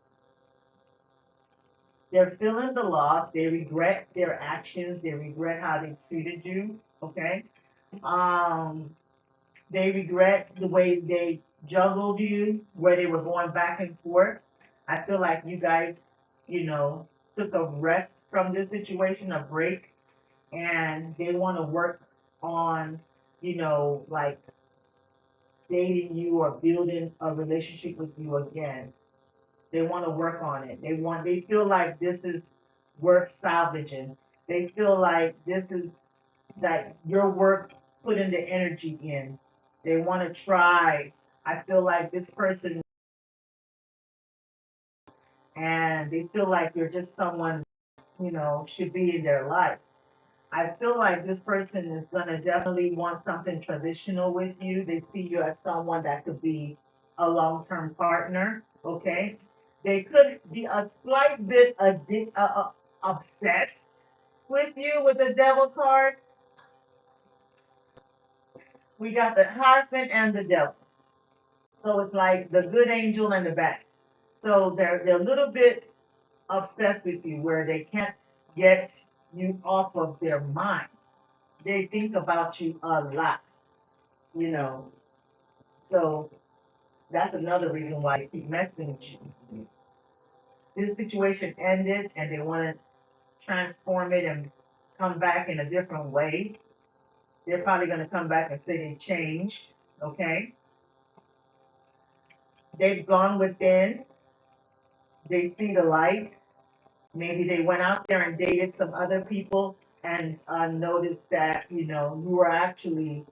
they're feeling the loss, they regret their actions, they regret how they treated you, okay? Um, they regret the way they juggled you, where they were going back and forth. I feel like you guys, took a rest from this situation, a break, and they want to work on, like dating you or building a relationship with you again. They want to work on it. They feel like this is worth salvaging. They feel like this is that your work putting the energy in. They want to try. I feel like this person, and they feel like you're just someone, should be in their life. I feel like this person is gonna definitely want something traditional with you. They see you as someone that could be a long-term partner. Okay, they could be a slight bit obsessed with you with the devil card. We got the Hierophant and the devil. So it's like the good angel and the bad. So they're a little bit obsessed with you where they can't get you off of their mind. They think about you a lot, you know. So that's another reason why they keep messing with you. This situation ended and they want to transform it and come back in a different way. They're probably going to come back and say they changed, okay? They've gone within, they see the light. Maybe they went out there and dated some other people and noticed that, you were actually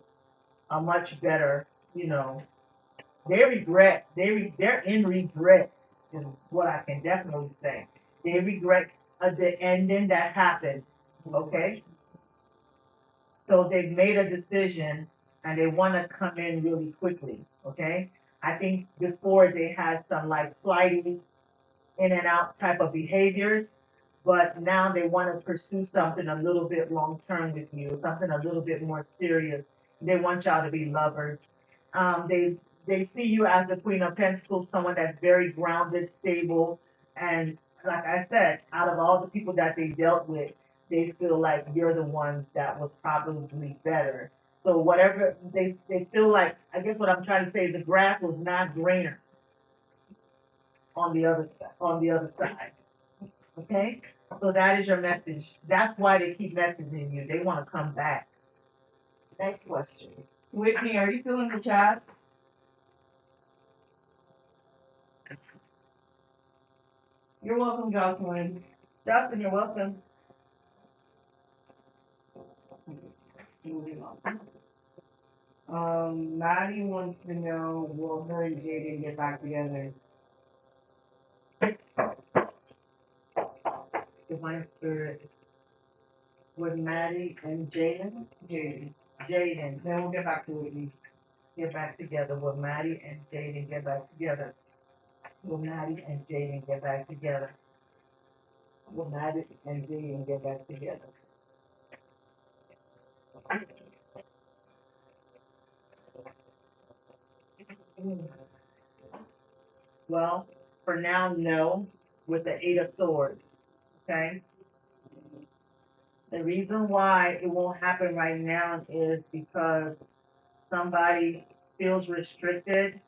a much better, you know, they regret, they're in regret, is what I can definitely say. They regret the ending that happened, okay? So they've made a decision and they want to come in really quickly, okay? I think before they had some like flighty in and out type of behaviors, but now they want to pursue something a little bit long term with you, something a little bit more serious. They want y'all to be lovers. They see you as the Queen of Pentacles, someone that's very grounded, stable, and like I said, out of all the people that they dealt with, they feel like you're the one that was probably better. So whatever they feel like, I guess what I'm trying to say is the grass was not greener on the other side. Okay? So that is your message. That's why they keep messaging you. They want to come back. Next question. Whitney, are you feeling the chat? You're welcome, Jocelyn. Justin, you're welcome. Moving on. Maddie wants to know, will her and Jaden get back together? Divine Spirit with Maddie and Jaden. Jaden. Jaden, Then we'll get back to Whitney. get back together. With Maddie and Jaden, get back together. With Maddie and Jaden, get back together. With Maddie and Jaden, get back together. Well, for now, no, with the Eight of Swords, okay? The reason why it won't happen right now is because somebody feels restricted.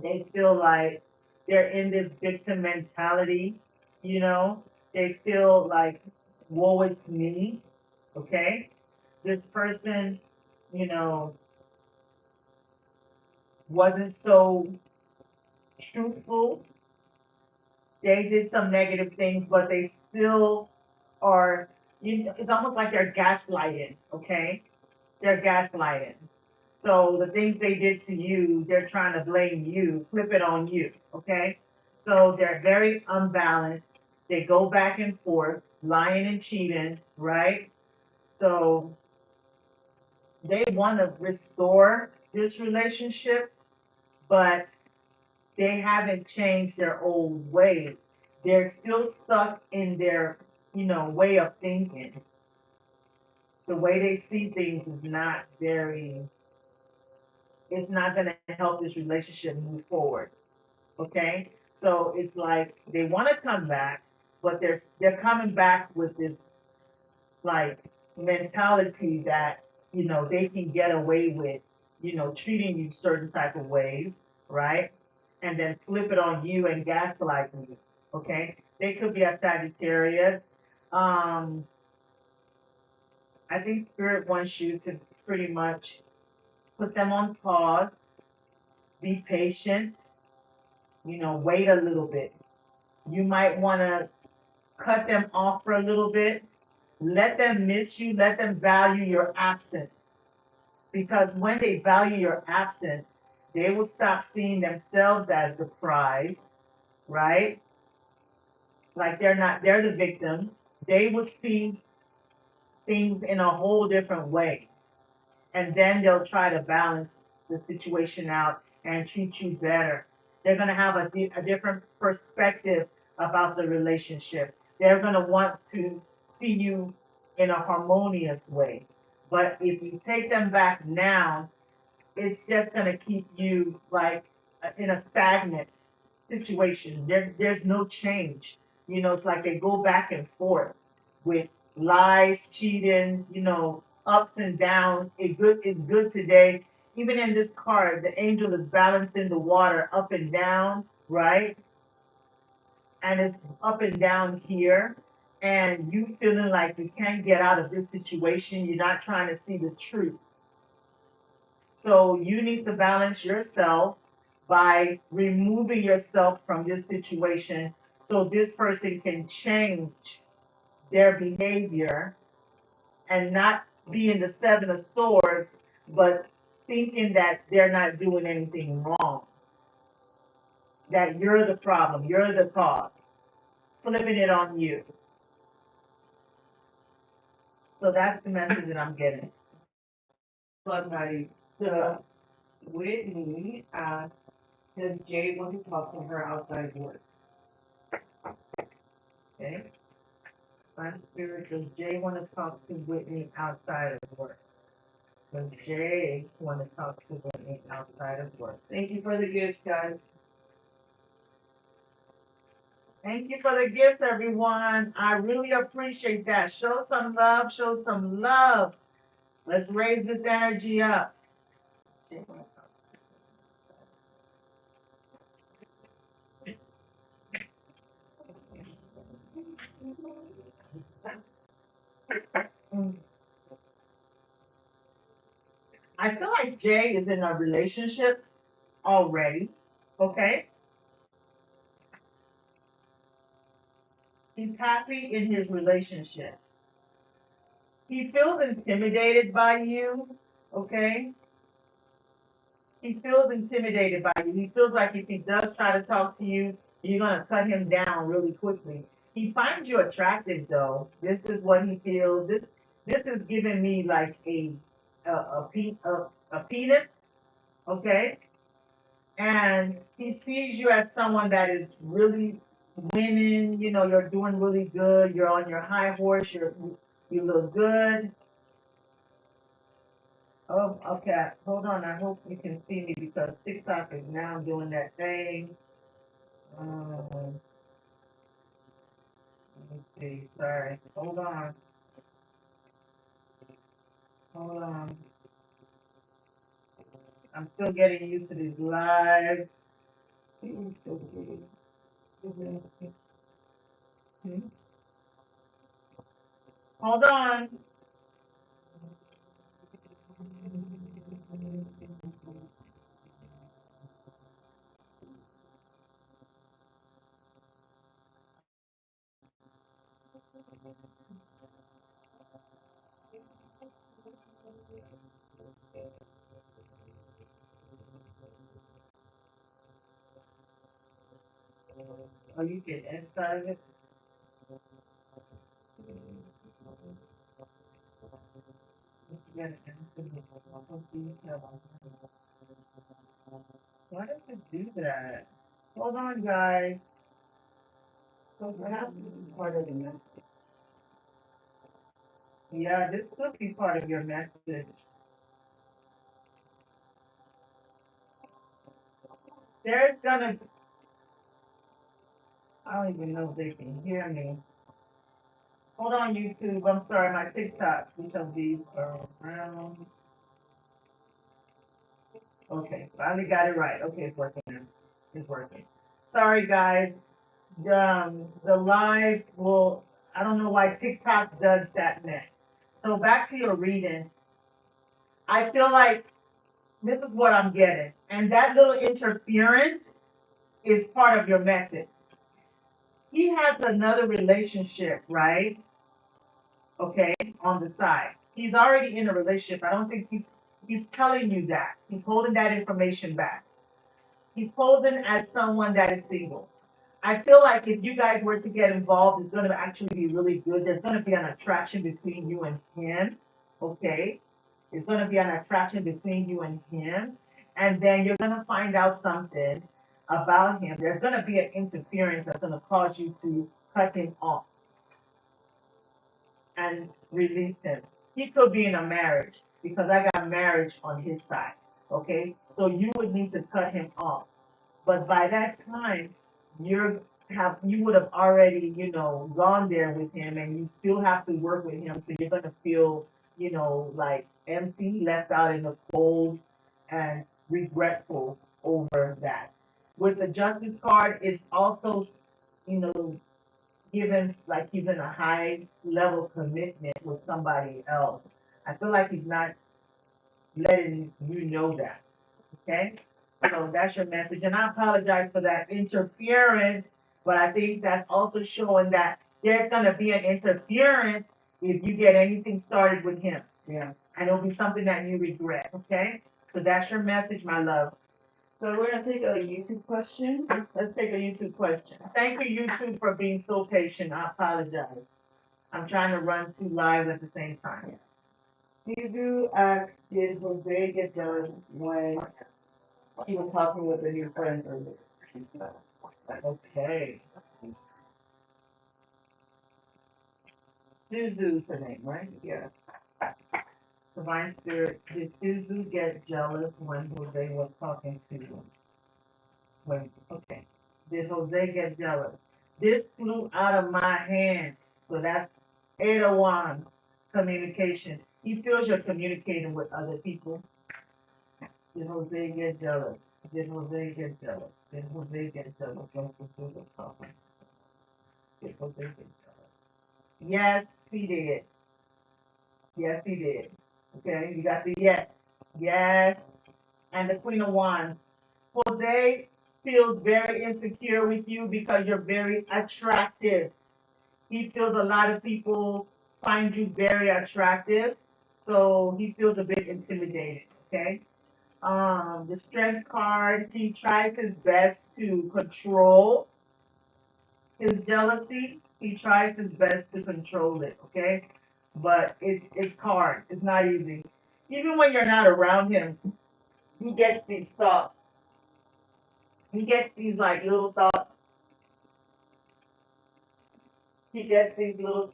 They feel like they're in this victim mentality, you know? They feel like, woe, it's me, okay? This person, you know, wasn't so truthful. They did some negative things, but they still are, you know, it's almost like they're gaslighting, okay? They're gaslighting. So the things they did to you, they're trying to blame you, flip it on you, okay? So they're very unbalanced. They go back and forth, lying and cheating, right? So they want to restore this relationship, but they haven't changed their old ways. They're still stuck in their, you know, way of thinking. The way they see things is not very, it's not going to help this relationship move forward. Okay? So it's like they want to come back, but they're coming back with this like mentality that, you know, they can get away with, you know, treating you certain type of ways, right? And then flip it on you and gaslight you. Okay? They could be a Sagittarius. Um, I think spirit wants you to pretty much put them on pause, be patient, you know, wait a little bit. You might want to cut them off for a little bit. Let them miss you. Let them value your absence. Because when they value your absence, they will stop seeing themselves as the prize, right? Like they're the victim. They will see things in a whole different way. And then they'll try to balance the situation out and treat you better. They're going to have a different perspective about the relationship. They're going to want to see you in a harmonious way. But if you take them back now, it's just going to keep you like in a stagnant situation. There's no change. You know, it's like they go back and forth with lies, cheating, you know, ups and downs. It good is good today. Even in this card, the angel is balancing the water up and down, right? And it's up and down here. And you feeling like you can't get out of this situation. You're not trying to see the truth. So you need to balance yourself by removing yourself from this situation so this person can change their behavior and not be in the Seven of Swords, but thinking that they're not doing anything wrong, that you're the problem, you're the cause, flipping it on you. So that's the message that I'm getting. Love Maddie. So Whitney asked, does Jay want to talk to her outside of work? Okay? My spirit, does Jay want to talk to Whitney outside of work? Does Jay want to talk to Whitney outside of work? Thank you for the gifts, guys. Thank you for the gifts, everyone. I really appreciate that. Show some love, show some love. Let's raise this energy up. Mm. I feel like Jay is in a relationship already. Okay? He's happy in his relationship. He feels intimidated by you. Okay? He feels intimidated by you. He feels like if he does try to talk to you, you're gonna cut him down really quickly. He finds you attractive though. This is what he feels. This is giving me like a penis, okay? And he sees you as someone that is really winning. You know, you're doing really good. You're on your high horse. You look good. Oh, okay. Hold on. I hope you can see me because TikTok is now doing that thing. Let me see. Sorry. Hold on. Hold on. I'm still getting used to these lives. Hold on. Oh, you get inside of it. Why does it do that? Hold on, guys. So perhaps this is part of the message. Yeah, this could be part of your message. There's gonna, I don't even know if they can hear me. Hold on, YouTube. I'm sorry, my TikTok, because these are around. Okay, finally got it right. Okay, it's working now. It's working. Sorry, guys. The live will, I don't know why TikTok does that mess. So back to your reading. I feel like this is what I'm getting. And that little interference is part of your message. He has another relationship, right? Okay, on the side. He's already in a relationship. I don't think he's telling you that. He's holding that information back. He's posing as someone that is single. I feel like if you guys were to get involved, it's going to actually be really good. There's going to be an attraction between you and him. Okay, it's going to be an attraction between you and him, and then you're going to find out something about him. There's going to be an interference that's going to cause you to cut him off and release him. He could be in a marriage because I got marriage on his side. Okay, so you would need to cut him off. But by that time, you would have already, gone there with him and you still have to work with him. So you're gonna feel, like empty, left out in the cold and regretful over that. With the justice card, it's also, you know, given like he's in a high level commitment with somebody else. I feel like he's not letting you know that. Okay? So that's your message. And I apologize for that interference, but I think that's also showing that there's going to be an interference if you get anything started with him. Yeah. And it'll be something that you regret. Okay? So that's your message, my love. So we're gonna take a YouTube question. Let's take a YouTube question. Thank you, YouTube, for being so patient. I apologize. I'm trying to run two lives at the same time. Yuzu asks, did Jose get jealous when he was talking with a new friend earlier? Okay. Suzu's her name, right? Yeah. Divine Spirit, did Suzu get jealous when Jose was talking to him? When, okay. Did Jose get jealous? This flew out of my hand. So that's Eight of Wands, communication. He feels you're communicating with other people. Did Jose get jealous? Did Jose get jealous? Did Jose get jealous? Don't fulfill the problem. Did Jose get jealous? Yes, he did. Yes, he did. Okay, you got the yes. Yes. And the Queen of Wands. Jose feels very insecure with you because you're very attractive. He feels a lot of people find you very attractive. So he feels a bit intimidated. Okay. The strength card, he tries his best to control his jealousy. He tries his best to control it, okay? But it's hard. It's not easy. Even when you're not around him, he gets these thoughts. He gets these like little thoughts. He gets these little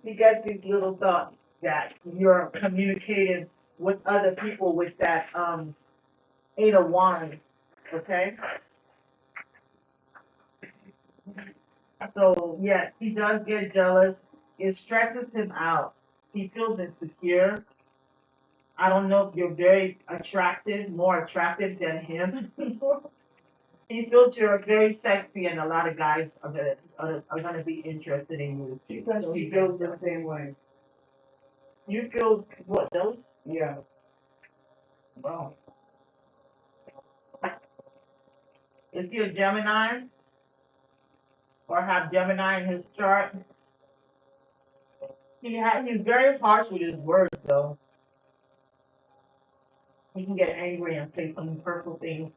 he gets these little thoughts that you're communicating with other people with that Eight of Wands, okay? So yes, he does get jealous. It stresses him out. He feels insecure. I don't know if you're very attractive, more attractive than him. He feels you're very sexy, and a lot of guys are gonna be interested in you. Because So she feels the same way. you feel what those? Yeah. Wow. If you're Gemini or have Gemini in his chart, he's very harsh with his words though. He can get angry and say some hurtful things.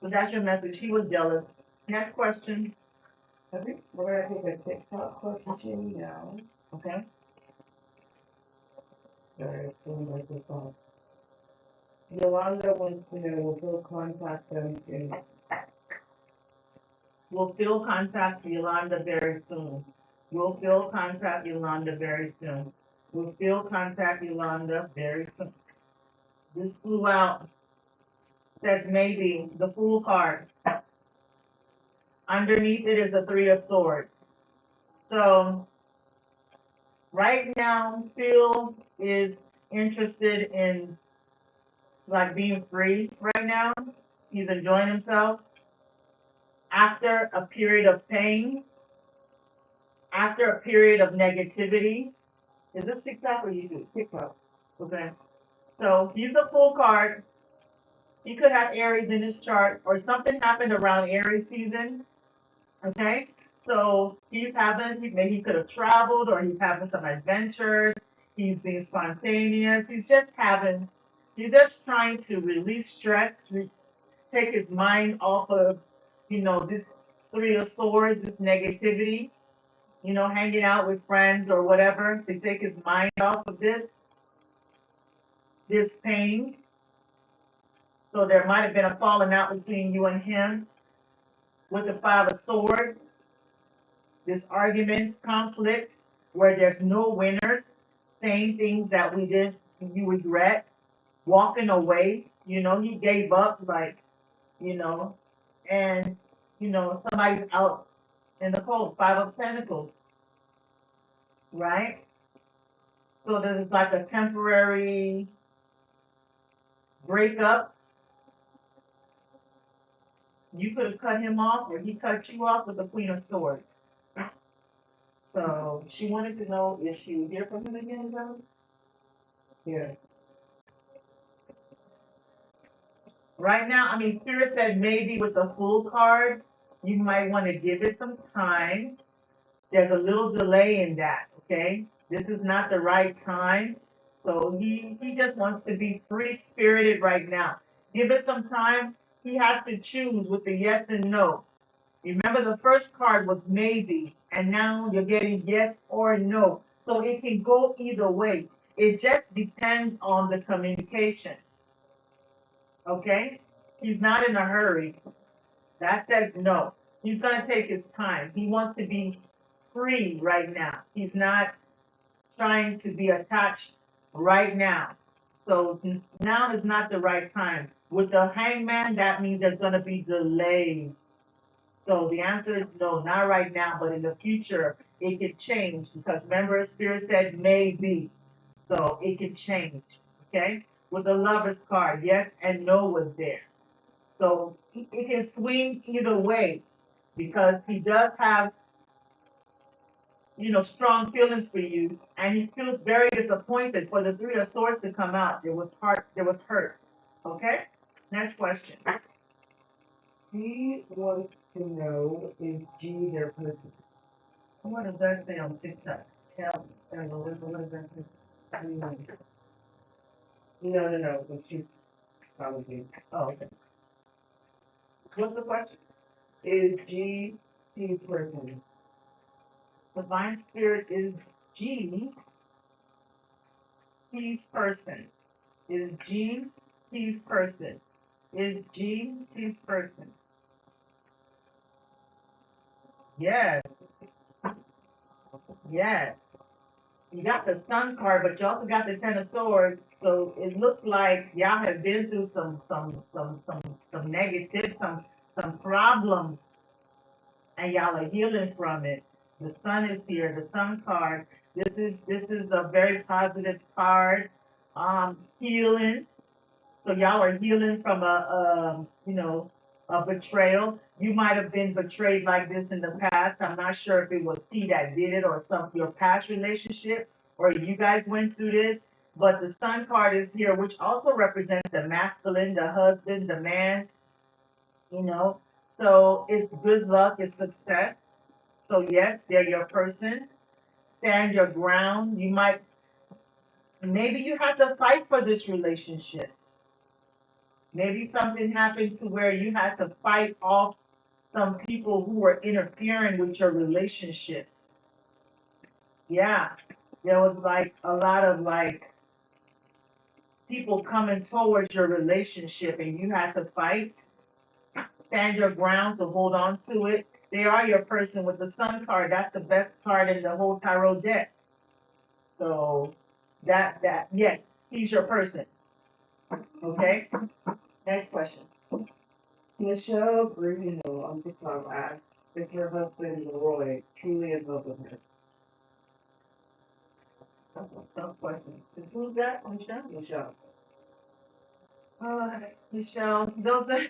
So that's your message. He was jealous. Next question. I think we're gonna take a TikTok question now. Okay. Sorry, it's going like this on. Yolanda wants to know if we'll contact them soon. We'll still contact Yolanda very soon. We'll still contact Yolanda very soon. We'll still contact Yolanda very soon. This flew out. Says maybe the Fool card. Underneath it is the Three of Swords. So right now, Phil is interested in like being free right now. He's enjoying himself after a period of pain, after a period of negativity. Is this TikTok or YouTube? TikTok. Okay. So he's a full card. He could have Aries in his chart, or something happened around Aries season. Okay. So maybe he could have traveled, or he's having some adventures. He's being spontaneous. He's just trying to release stress, take his mind off of, this Three of Swords, this negativity, hanging out with friends or whatever to take his mind off of this pain. So there might have been a falling out between you and him with the Five of Swords, this argument, conflict, where there's no winners, saying things that you regret, walking away, he gave up, like, you know, and, somebody's out in the cold, Five of Pentacles, right? So there's like a temporary breakup. You could have cut him off, or he cut you off with the Queen of Swords. So she wanted to know if she would hear from him again, though. Yeah. Right now, I mean, Spirit said maybe with the Fool card, you might want to give it some time. There's a little delay in that, okay? This is not the right time. So he just wants to be free spirited right now. Give it some time. He has to choose with the yes and no. Remember, the first card was maybe, and now you're getting yes or no. So it can go either way. It just depends on the communication. Okay? He's not in a hurry. That says no. He's going to take his time. He wants to be free right now. He's not trying to be attached right now. So now is not the right time. With the hangman, that means there's going to be delay. So the answer is no, not right now, but in the future, it could change because remember, Spirit said maybe. So it can change. Okay? With the lover's card, yes and no was there. So it can swing either way because he does have, strong feelings for you, and he feels very disappointed for the Three of Swords to come out. There was heart, there was hurt. Okay? Next question. He wants to know, is G their person? What does that say on TikTok? Hell, what does that say? No, but she's probably. Oh, okay. What's the question? Is G his person? Divine Spirit is G, H's person. Is G H's person? Is G H's person? Yes, yes. You got the Sun card, but you also got the Ten of Swords. So it looks like y'all have been through some negative, some problems, and y'all are healing from it. The Sun is here. The Sun card. This is a very positive card. Healing. So y'all are healing from a betrayal. You might have been betrayed like this in the past. I'm not sure if it was T that did it or your past relationship, or you guys went through this. But the Sun card is here, which also represents the masculine, the husband, the man. You know, so it's good luck, it's success. So yes, they're your person. Stand your ground. Maybe you have to fight for this relationship. Maybe something happened to where you had to fight off some people who were interfering with your relationship. Yeah, there was like a lot of like people coming towards your relationship and you had to fight, stand your ground to hold on to it. They are your person with the Sun card. That's the best card in the whole tarot deck. So yes, he's your person. Okay. Next question. Michelle Bruno on TikTok asked, is her husband Roy truly in love with her? Tough question. Who's that, Michelle? Michelle. Michelle, those are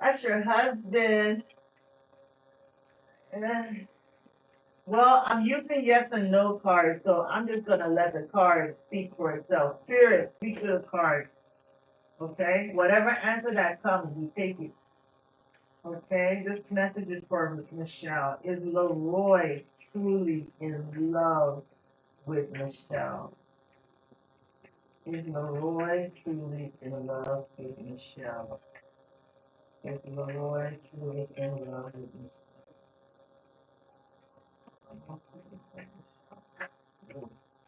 that's your husband. Uh, well, I'm using yes and no cards, so I'm just gonna let the card speak for itself. Spirit, speak to the card. Okay? Whatever answer that comes, you take it. Okay? This message is for Michelle. Is Leroy truly in love with Michelle? Is Leroy truly in love with Michelle? Is Leroy truly in love with Michelle?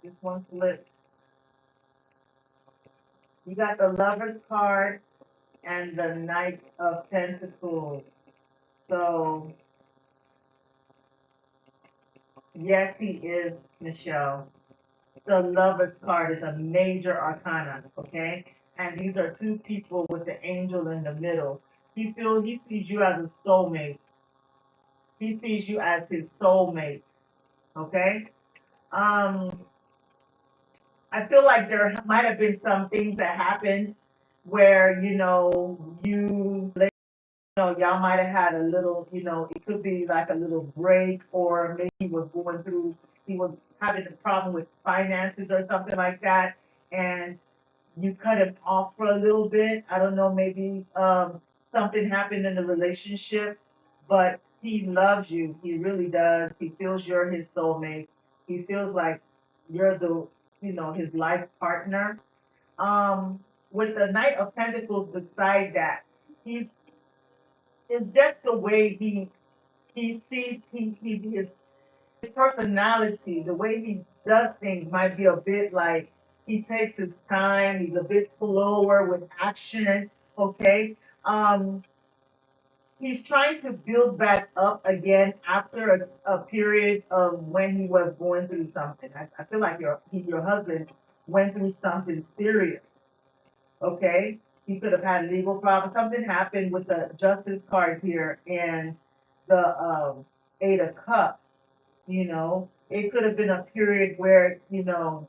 This one flipped. You got the Lover's card and the Knight of Pentacles. So, yes, he is, Michelle. The Lover's card is a major arcana, okay? And these are two people with the angel in the middle. He sees you as a soulmate. He sees you as his soulmate, okay? Um, I feel like there might have been some things that happened where, y'all might have had a little, it could be like a little break, or maybe he was having a problem with finances or something like that, and you cut him off for a little bit. I don't know, maybe something happened in the relationship, but he loves you. He really does. He feels you're his soulmate. He feels like you're his life partner. With the Knight of Pentacles beside that, he's it's just the way he sees his personality, the way he does things might be a bit like he takes his time, he's a bit slower with action, okay? Um, he's trying to build back up again after a period of when he was going through something. I feel like your husband went through something serious, okay? He could have had legal problems. Something happened with the justice card here and the Eight of Cups. It could have been a period where you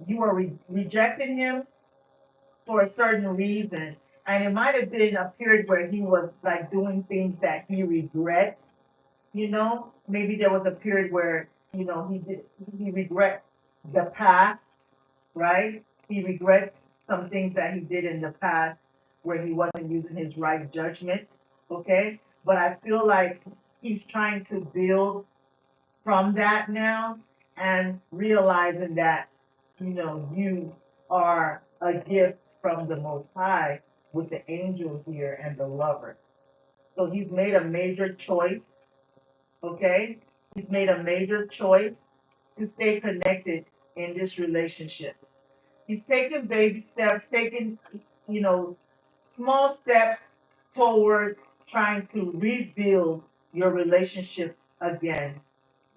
were rejecting him for a certain reason, and it might have been a period where he was like doing things that he regrets. Maybe there was a period where he regrets the past, right? He regrets some things that he did in the past where he wasn't using his right judgment, okay? But I feel like he's trying to build from that now and realizing that, you are a gift from the Most High with the angel here and the lover. So he's made a major choice, okay? He's made a major choice to stay connected in this relationship. He's taking baby steps, taking, you know, small steps towards trying to rebuild your relationship again.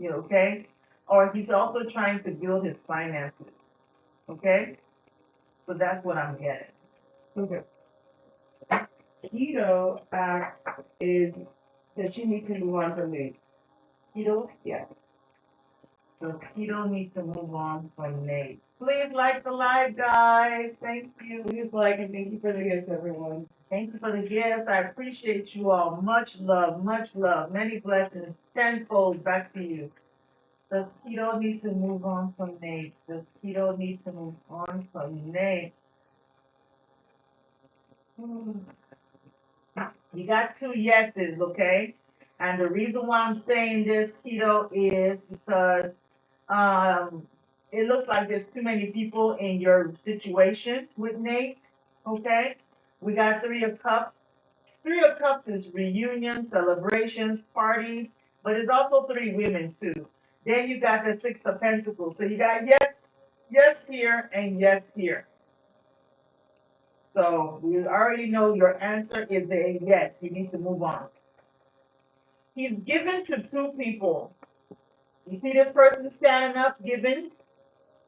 Okay? Or he's also trying to build his finances. Okay? So that's what I'm getting. Okay. Keto is that you need to move on from me. Keto? Yeah. So Keto needs to move on from Nate. Please like the live, guys. Thank you. Please like and thank you for the gifts, everyone. Thank you for the gifts. I appreciate you all. Much love, much love. Many blessings. Tenfold back to you. Does Keto need to move on from Nate? Does Keto need to move on from Nate? You got two yeses, okay? And the reason why I'm saying this, Keto, is because it looks like there's too many people in your situation with Nate, okay? We got Three of Cups. Three of Cups is reunions, celebrations, parties, but it's also three women too. Then you got the Six of Pentacles. So you got yes here and yes here. So we already know your answer is a yes. You need to move on. He's given to two people. You see this person standing up, giving?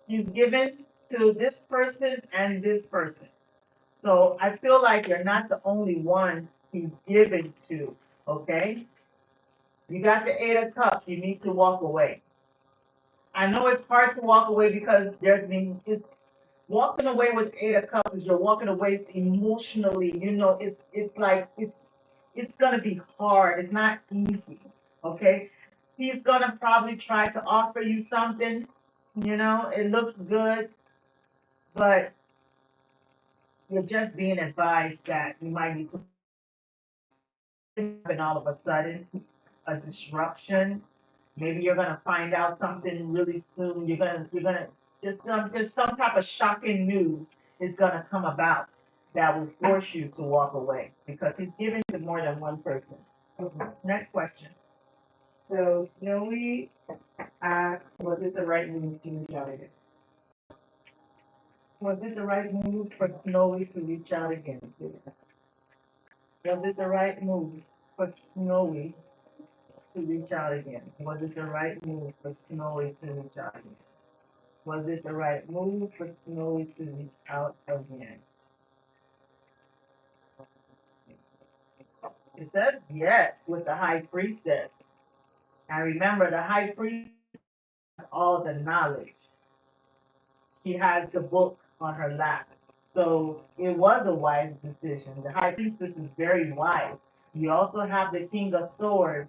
He's given to this person and this person. So I feel like you're not the only one he's given to, okay? You got the Eight of Cups. You need to walk away. I know it's hard to walk away because it's walking away with Eight of Cups is you're walking away emotionally. It's gonna be hard. It's not easy. Okay. He's gonna probably try to offer you something. It looks good, but you're just being advised that you might need to happen all of a sudden, a disruption. Maybe you're gonna find out something really soon. You're gonna just some type of shocking news is gonna come about that will force you to walk away because he's giving to more than one person. Okay. Next question. So Snowy asks, was it the right move to reach out again? Was it the right move for Snowy to reach out again? Was it the right move for Snowy to reach out again? Was it the right move for Snowy to reach out again? Was it the right move for Snowy to reach out again? It says yes with the high priestess. And remember, the high priestess has all the knowledge. She has the book on her lap. So it was a wise decision. The high priestess is very wise. You also have the king of swords,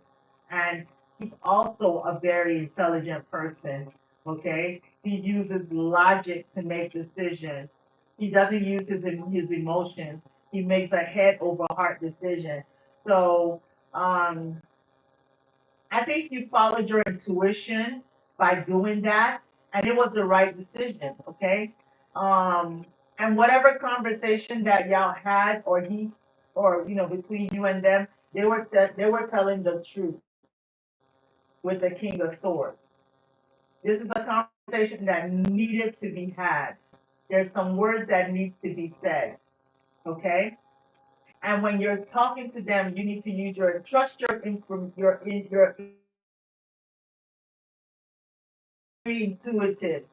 and he's also a very intelligent person. Okay, he uses logic to make decisions. He doesn't use his emotions. He makes a head over heart decision. So I think you followed your intuition by doing that, and it was the right decision. Okay. And whatever conversation that y'all had, or between you and them, they were telling the truth with the King of Swords. This is a conversation that needed to be had. There's some words that needs to be said. Okay. And when you're talking to them, you need to use your intuitive.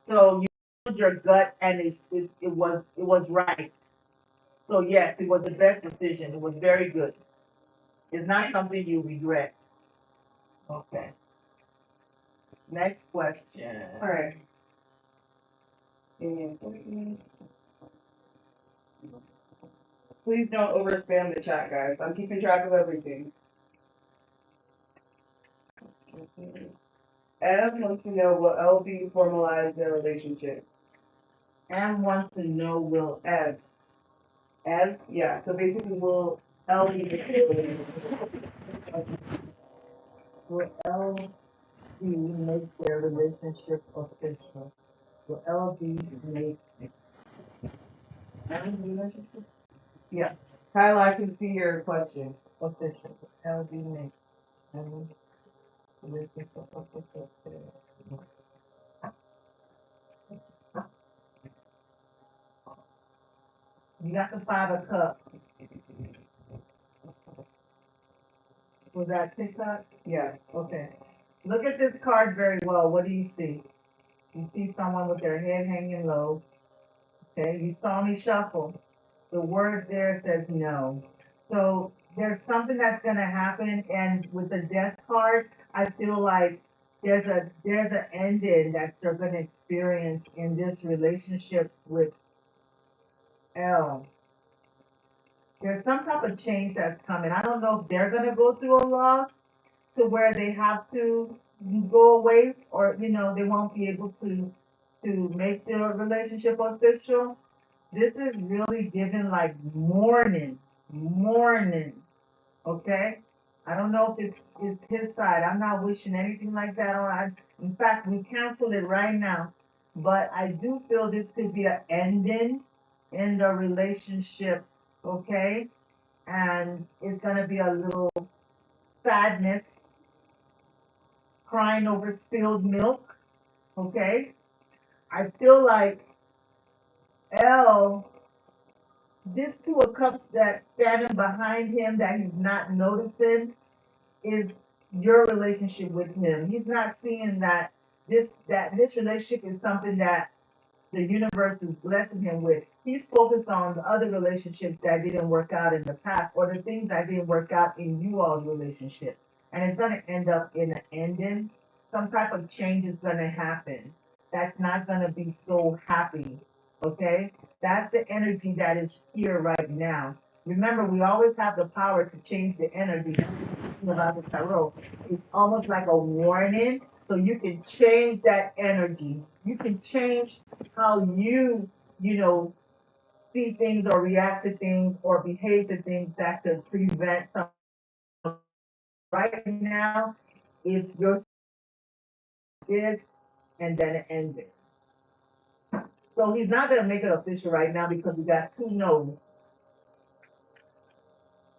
So your gut and it was right. So yes, it was the best decision. It was very good. It's not something you regret. Okay. Next question. All right. And please don't overspam the chat, guys. I'm keeping track of everything. Ev wants to know, will LB formalize their relationship? Em wants to know, will Ev. Ev? Yeah. So basically, will LB LB make their relationship official? Will LB make their relationship Yeah. Kyla, I can see your question. official? Will LB make their relationship official? You got the five of cups. Was that TikTok? Yeah. Okay. Look at this card very well. What do you see? You see someone with their head hanging low. Okay, you saw me shuffle. The word there says no. So there's something that's gonna happen, and with the death card, I feel like there's an ending that you're gonna experience in this relationship with L. There's some type of change that's coming. I don't know if they're gonna go through a loss to where they have to go away, or they won't be able to make their relationship official. This is really giving like mourning, okay? I don't know if it's his side. I'm not wishing anything like that on. In fact, we cancel it right now. But I do feel this could be an ending in the relationship, okay? And it's gonna be a little sadness, crying over spilled milk, okay? I feel like L, this two of cups that's standing behind him that he's not noticing is your relationship with him. He's not seeing that this relationship is something that the universe is blessing him with. He's focused on the other relationships that didn't work out in the past, or the things that didn't work out in you all's relationship. And it's gonna end up in an ending. Some type of change is gonna happen. That's not gonna be so happy. Okay? That's the energy that is here right now. Remember, we always have the power to change the energy about the tarot. It's almost like a warning, so you can change that energy. You can change how you know, see things or react to things or behave to things that could prevent some. Right now, if your is and then it ends it. So he's not gonna make it official right now because we got two no's.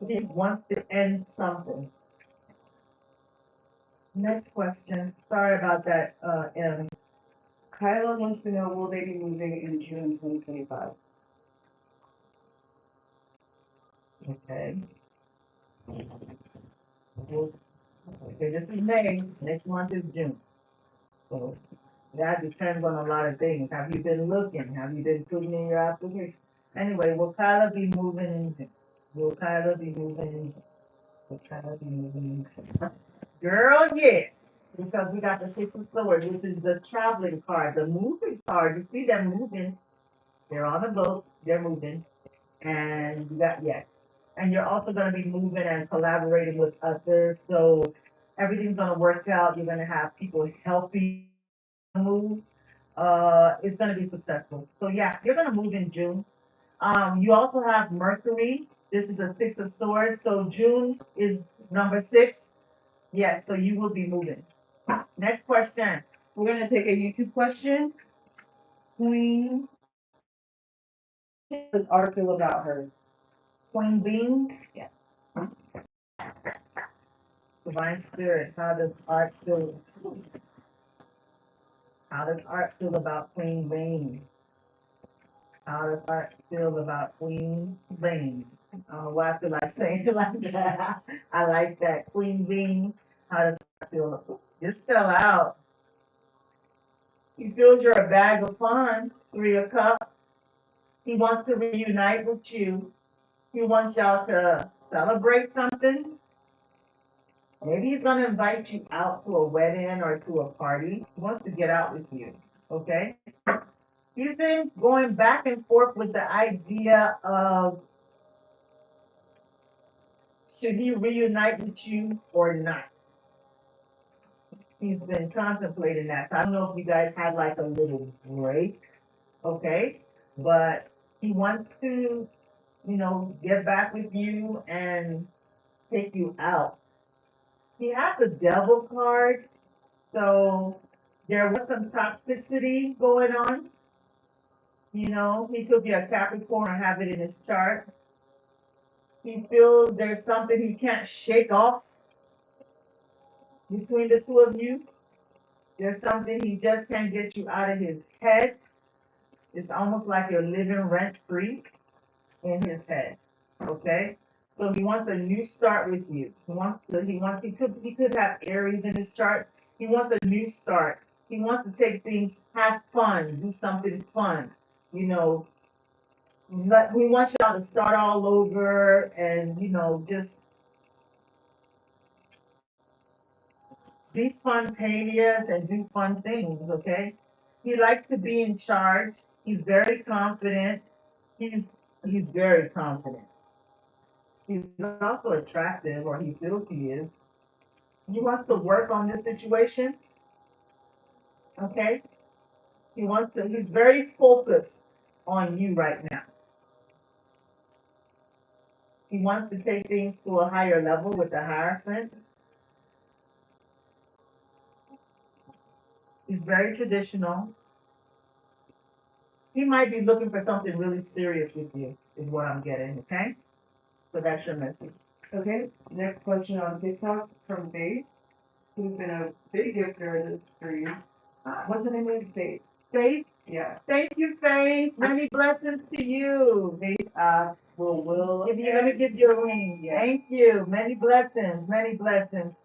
He wants to end something. Next question. Sorry about that, Em. Kyla wants to know, will they be moving in June 2025? Okay. Okay, this is May. Next month is June. So that depends on a lot of things. Have you been looking? Have you been putting in your application? Anyway, will Kyla be moving in June? Will Kyla be moving in June? Will Kyla be moving in June? Girl, yeah. Because we got the Six of Swords, which is the traveling card, the moving card. You see them moving. They're on a boat. They're moving. And you got, yes. And you're also going to be moving and collaborating with others. So everything's going to work out. You're going to have people helping you move. It's going to be successful. So yeah, you're going to move in June. You also have Mercury. This is the Six of Swords. So June is number 6. Yes, so you will be moving. Next question. We're gonna take a YouTube question. Queen, how does Art feel about her? Queen Bean. Yeah. Divine Spirit. How does Art feel? How does Art feel about Queen Bean? How does Art feel about Queen Bean? I don't know why I feel like saying it like that. I like that. Queen Bean. How does Art feel? This fell out. He feels you're a bag of fun, 3 of Cups. He wants to reunite with you. He wants y'all to celebrate something. Maybe he's gonna invite you out to a wedding or to a party. He wants to get out with you. Okay? He's been going back and forth with the idea of should he reunite with you or not. He's been contemplating that. So I don't know if you guys had like a little break, okay? But he wants to, get back with you and take you out. He has the devil card, so there was some toxicity going on. He could be a Capricorn or have it in his chart. He feels there's something he can't shake off between the two of you. There's something he just can't get you out of his head. It's almost like you're living rent free in his head. Okay? So he wants a new start with you. He could have Aries in his chart. He wants a new start. He wants to take things, have fun, do something fun. You know, but we want y'all to start all over and just be spontaneous and do fun things, okay? He likes to be in charge. He's very confident. He's he's very confident. He's also attractive, or he feels he is. He wants to work on this situation, okay? He's very focused on you right now. He wants to take things to a higher level with the Hierophant. He's very traditional. He might be looking for something really serious with you, is what I'm getting, okay? So that's your message. Okay, next question on TikTok from Faith, who's been a big gifter in this stream. What's the name of Faith? Faith, Yeah, thank you, Faith. Many blessings to you. Faith will Let me give you a ring. Yeah. Thank you. Many blessings,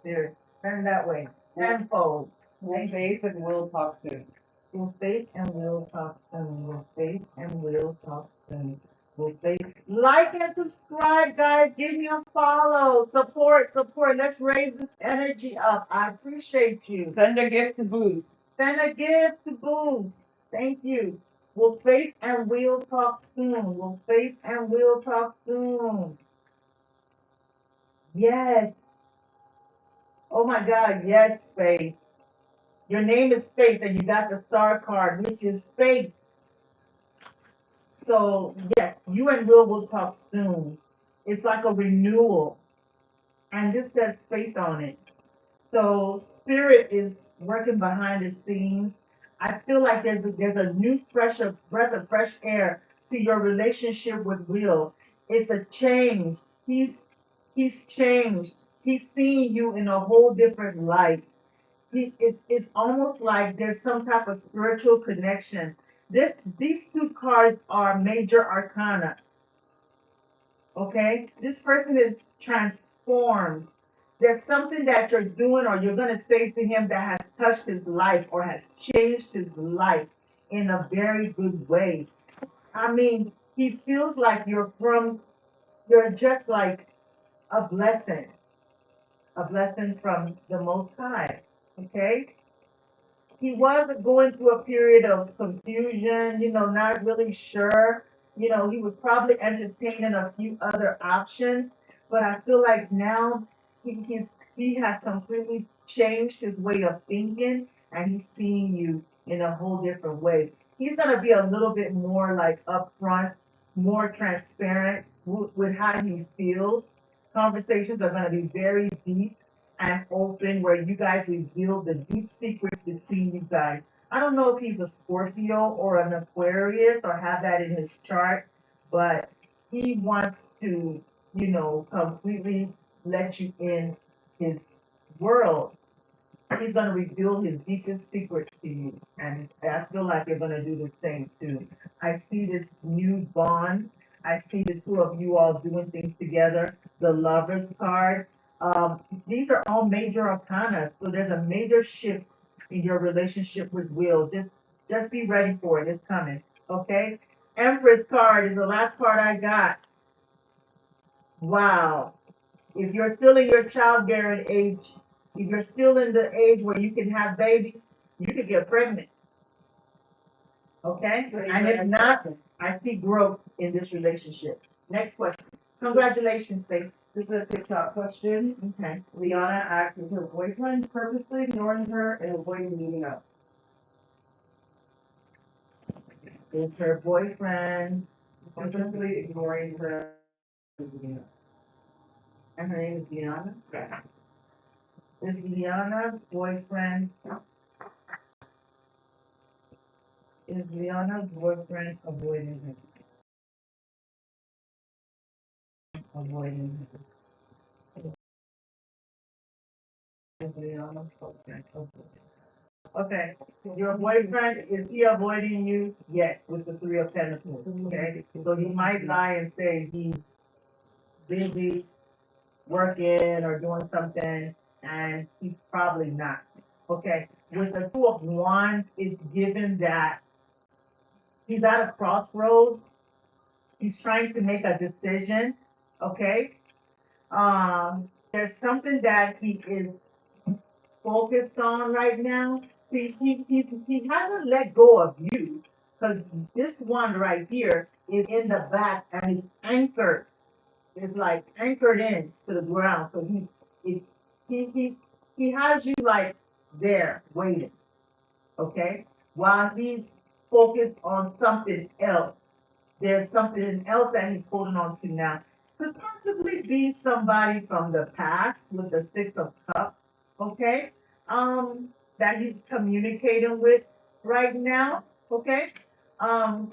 dear. Turn that way. Tenfold. Will Faith and Will talk soon. Will Faith and Will talk soon. Will Faith and Will talk soon. Will Faith. Like and subscribe, guys. Give me a follow. Support. Let's raise this energy up. I appreciate you. Send a gift to Boost. Send a gift to Boost. Thank you. Will Faith and Will talk soon? Will Faith and Will talk soon? Yes. Oh my God, yes, Faith. Your name is Faith, and you got the star card, which is Faith. So, yes, you and Will talk soon. It's like a renewal, and this says faith on it. So, Spirit is working behind the scenes. I feel like there's a new breath of fresh air to your relationship with Will. It's a change. He's changed. He's seeing you in a whole different light. It's almost like there's some type of spiritual connection. These two cards are major arcana. Okay, this person is transformed. There's something that you're doing or you're going to say to him that has touched his life or has changed his life in a very good way. I mean, he feels like you're just like a blessing from the Most High. Okay, he was going through a period of confusion, not really sure. He was probably entertaining a few other options, but I feel like now he has completely changed his way of thinking and he's seeing you in a whole different way. He's gonna be a little bit more like upfront, more transparent with how he feels. Conversations are gonna be very deep and open where you guys reveal the deep secrets between you guys. I don't know if he's a Scorpio or an Aquarius or have that in his chart, but he wants to, completely let you in his world. He's going to reveal his deepest secrets to you. And I feel like you're going to do the same too. I see this new bond. I see the two of you all doing things together. The Lovers card. These are all major arcana. So there's a major shift in your relationship with Will. Just Just be ready for it. It's coming. Okay? Empress card is the last card I got. Wow. If you're still in your childbearing age, if you're still in the age where you can have babies, you could get pregnant. Okay? And if not, I see growth in this relationship. Next question. Congratulations, Faith. This is a TikTok question. Okay. Liana asked, is her boyfriend purposely ignoring her and avoiding meeting up? Is her boyfriend, Purposely ignoring her and meeting up. and her name is Liana? Is Liana's boyfriend, avoiding her? Avoiding her. Is Liana's boyfriend avoiding her? Okay, your boyfriend, is he avoiding you? Yes, with the Three of Pentacles, okay? So you might lie and say he's busy working or doing something, and he's probably not. Okay, with the Two of Wands, it's given that he's at a crossroads. He's trying to make a decision. Okay, there's something that he is focused on right now. He hasn't let go of you because this one right here is in the back and is anchored. It's like anchored in to the ground. So he he he he has you like there waiting. Okay, while he's focused on something else. There's something else that he's holding on to now. Could possibly be somebody from the past with the Six of Cups, okay? That he's communicating with right now, okay? Um,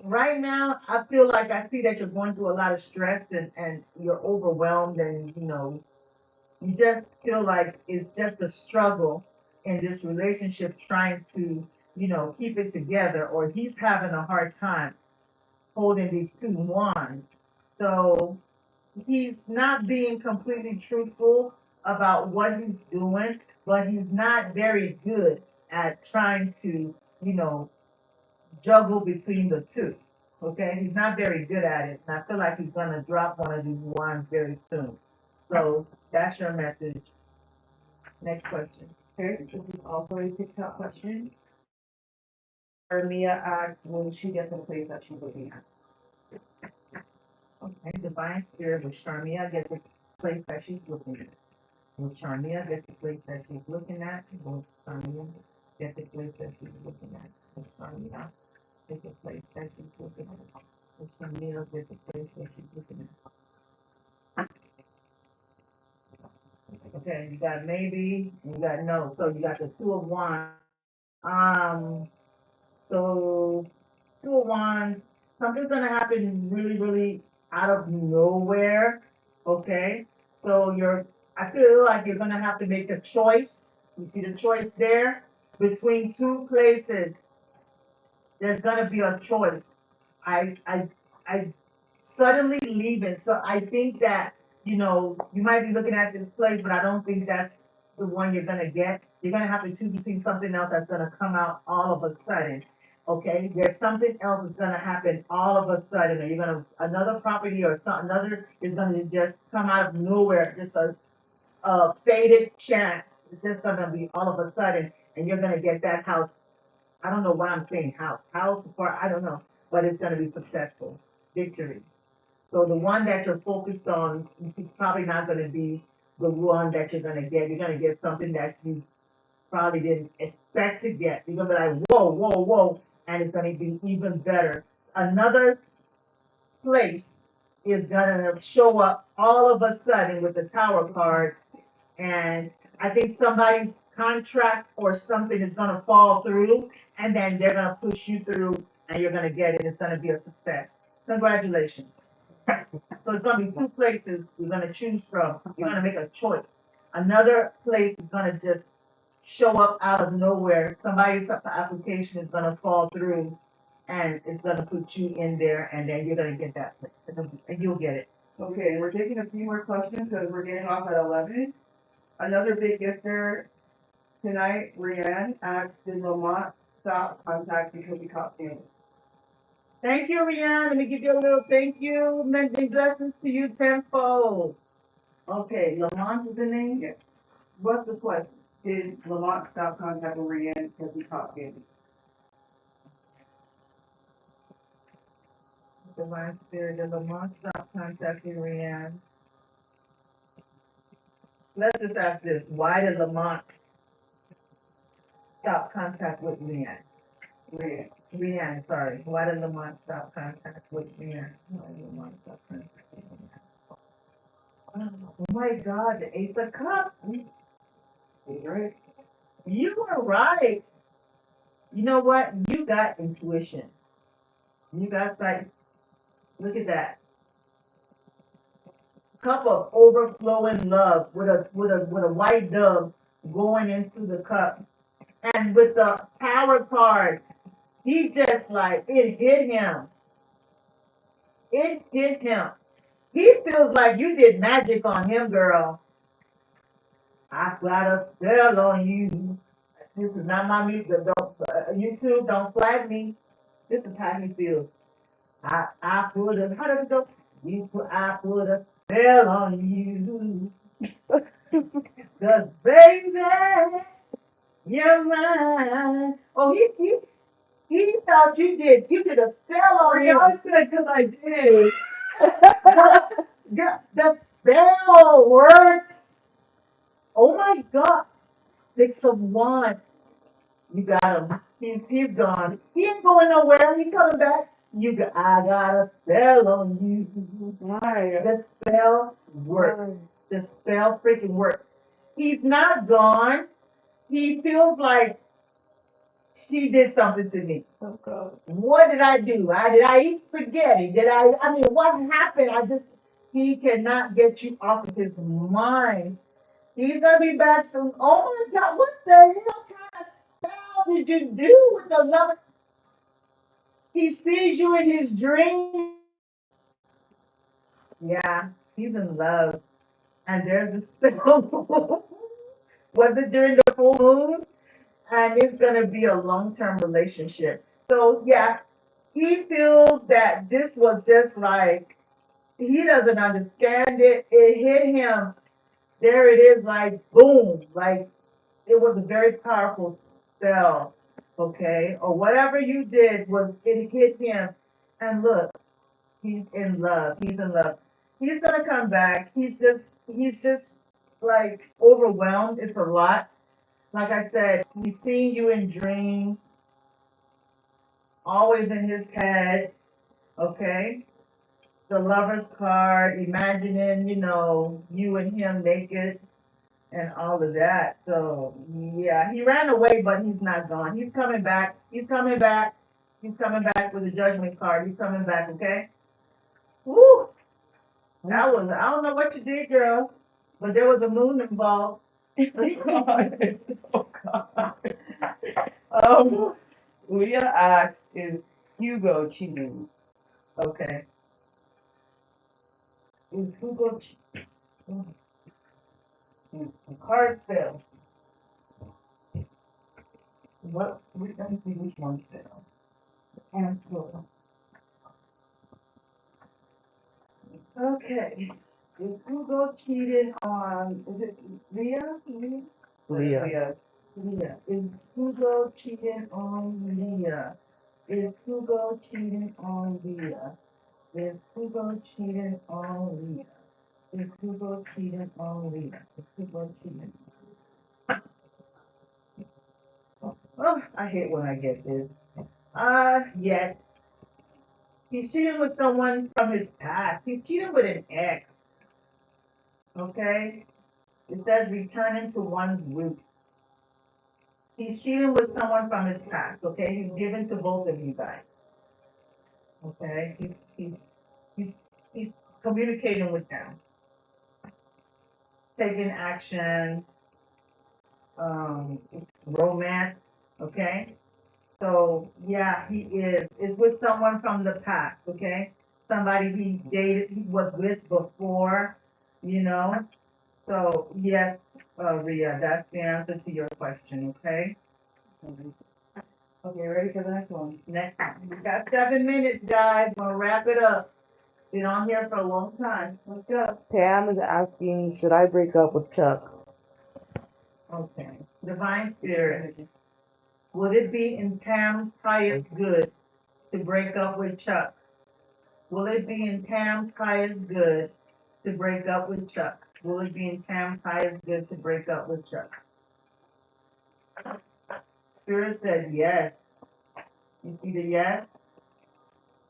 right now, I feel like I see that you're going through a lot of stress and you're overwhelmed and, you just feel like it's just a struggle in this relationship trying to, keep it together, or he's having a hard time holding these two wands. So he's not being completely truthful about what he's doing, but he's not very good at trying to, juggle between the two. Okay, he's not very good at it, and I feel like he's gonna drop one of these wands very soon. So that's your message. Next question. Okay, this is also a TikTok question. Mia asked, when she gets a place that she's looking at. Okay, divine spirit with Sharmia get the place that she's looking at. Will Sharmia get the place that she's looking at? Will Sharmia get the place that she's looking at? Will Sharmia get the place that she's looking at? Will Sharmia get the place that she's looking at? Okay, you got maybe, you got no, so you got the Two of Wands. Um, so Two of Wands, something's gonna happen really, really out of nowhere, okay? So I feel like you're gonna have to make a choice. You see the choice there? Between two places, there's gonna be a choice. I suddenly leaving, so I think that, you might be looking at this place, but I don't think that's the one you're gonna get. You're gonna have to choose between something else that's gonna come out all of a sudden. Okay, there's something else that's gonna happen all of a sudden, or you're gonna, another property or another is gonna just come out of nowhere, just a faded chance. It's just gonna be all of a sudden, and you're gonna get that house. I don't know why I'm saying house, or I don't know, but it's gonna be successful, victory. So the one that you're focused on, it's probably not gonna be the one that you're gonna get. You're gonna get something that you probably didn't expect to get. You're gonna be like, whoa, whoa, whoa, and it's gonna be even better. Another place is gonna show up all of a sudden with the Tower card, and I think somebody's contract or something is gonna fall through, and then they're gonna push you through, and you're gonna get it. It's gonna be a success. Congratulations. So it's gonna be two places you're gonna choose from. You're gonna make a choice. Another place is gonna just show up out of nowhere. Somebody's application is gonna fall through, and it's gonna put you in there, and then you're gonna get that place, and you'll get it. Okay, and we're taking a few more questions because we're getting off at 11. Another big gifter Tonight, Rianne asked, did Lamont stop contacting Kobe Cop family? Thank you, Rihanna. Let me give you a little thank you. Many blessings to you tenfold. Okay, Lamont is the name? Yes. What's the question? Did Lamont stop contacting Rianne because he caught family? Divine Spirit of Lamont, stop contacting Rihanna. Let's just ask this. Why did Lamont stop contact with Rihanna? Rihanna, sorry. Why did Lamont stop contact with Rihanna? Why did Lamont stop contact with Rihanna? Oh my God, the Ace of Cups. Right. You are right. You know what? You got intuition. You got sight. Look at that. Cup of overflowing love with a white dove going into the cup. And with the Tower card, he just like it hit him. It hit him. He feels like you did magic on him, girl. I got a spell on you. This is not my music. Don't YouTube, don't flag me. This is how he feels. I put a how does it go? I put a spell on you. Cause baby, you're mine. Oh, he thought you did a spell on him. I said, cause I did. The spell worked. Oh my God. Six of Wands. You got him. He's gone. He ain't going nowhere. He's coming back. I got a spell on you. Right. The spell worked. The spell freaking worked. He's not gone. He feels like she did something to me. Oh God. What did I do? Did I eat spaghetti? I mean, what happened? He cannot get you off of his mind. He's gonna be back soon. Oh my God, what the hell kind of spell did you do with the love? He sees you in his dream. Yeah, he's in love. And there's a spell. Was it during the full moon? And it's gonna be a long-term relationship. So yeah, he feels that this was just like he doesn't understand it. It hit him. There it is, like boom, like it was a very powerful spell, okay? Or whatever you did was it hit him. And look, he's in love. He's in love. He's gonna come back. He's just like overwhelmed. It's a lot. Like I said, he's seeing you in dreams, always in his head, okay? The lover's card, imagining, you and him naked and all of that. So yeah, he ran away, but he's not gone. He's coming back. He's coming back. He's coming back with a judgment card. He's coming back. Okay. Woo! That was I don't know what you did, girl, but there was a moon involved. Oh God. Leah asks, is Hugo cheating? Okay. Is Hugo? The cards fell. Let me see which one fell. Cancel. Okay. Is Hugo cheating on? Is it Leah? Leah. Leah. Is Hugo cheating on Leah? Is Hugo cheating on Leah? Is Hugo cheating on Leah? Is Hugo cheating on Leah? Is Hugo cheating? Oh, I hate when I get this. Yes. He's cheating with someone from his past. He's cheating with an ex. Okay? It says returning to one's roots. He's cheating with someone from his past. Okay? He's given to both of you guys. Okay? He's communicating with them, taking action, romance. Okay? So yeah, he is with someone from the past. Okay? Somebody he was with before. So yes, Rhea, that's the answer to your question, okay? Okay, ready for the next one? Next, we got 7 minutes, guys. We'll wrap it up. Been on here for a long time. Let's go. Pam is asking, should I break up with Chuck? Okay. Divine Spirit, would it be in Pam's highest good to break up with Chuck? Will it be in Pam's highest good to break up with Chuck? Will it be in Pam's highest good to break up with Chuck? Spirit said yes. You see the yes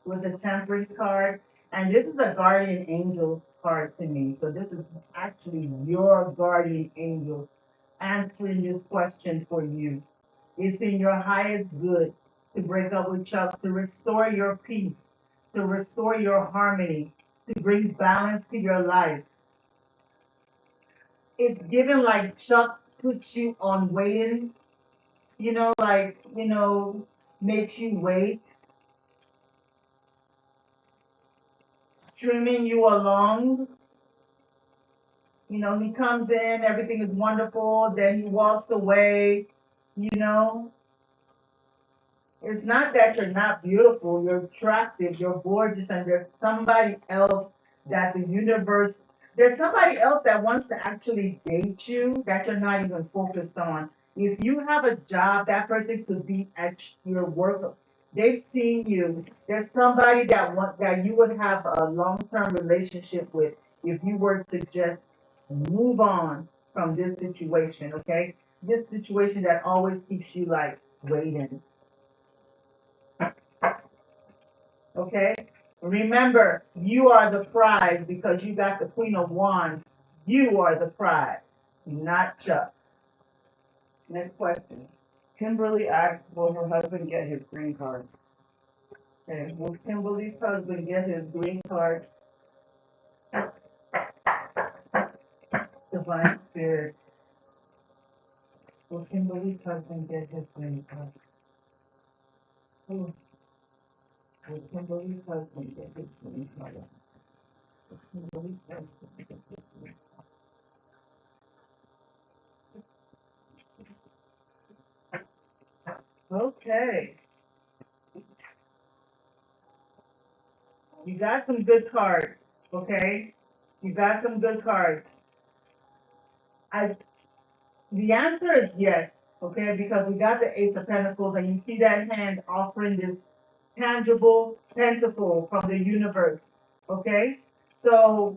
with the temperance card? And this is a guardian angel card to me. So this is actually your guardian angel answering this question for you. It's in your highest good to break up with Chuck, to restore your peace, to restore your harmony, to bring balance to your life. It's given like Chuck puts you on waiting, like, makes you wait, stringing you along. He comes in, everything is wonderful, then he walks away, you know. It's not that you're not beautiful, you're attractive, you're gorgeous, and there's somebody else that the universe, there's somebody else that wants to actually date you that you're not even focused on. If you have a job, that person could be at your work. They've seen you. There's somebody that you would have a long-term relationship with if you were to just move on from this situation, okay? This situation that always keeps you like waiting. Okay? Remember, you are the prize because you got the Queen of Wands. You are the prize, not Chuck. Next question. Kimberly asked, will her husband get his green card? Okay, will Kimberly's husband get his green card? Divine Spirit. Will Kimberly's husband get his green card? Will Kimberly's husband get his green card? Will Kimberly's husband get his green card? Okay. You got some good cards, okay? You got some good cards. The answer is yes, okay, because we got the Ace of Pentacles, and you see that hand offering this tangible pentacle from the universe, okay? So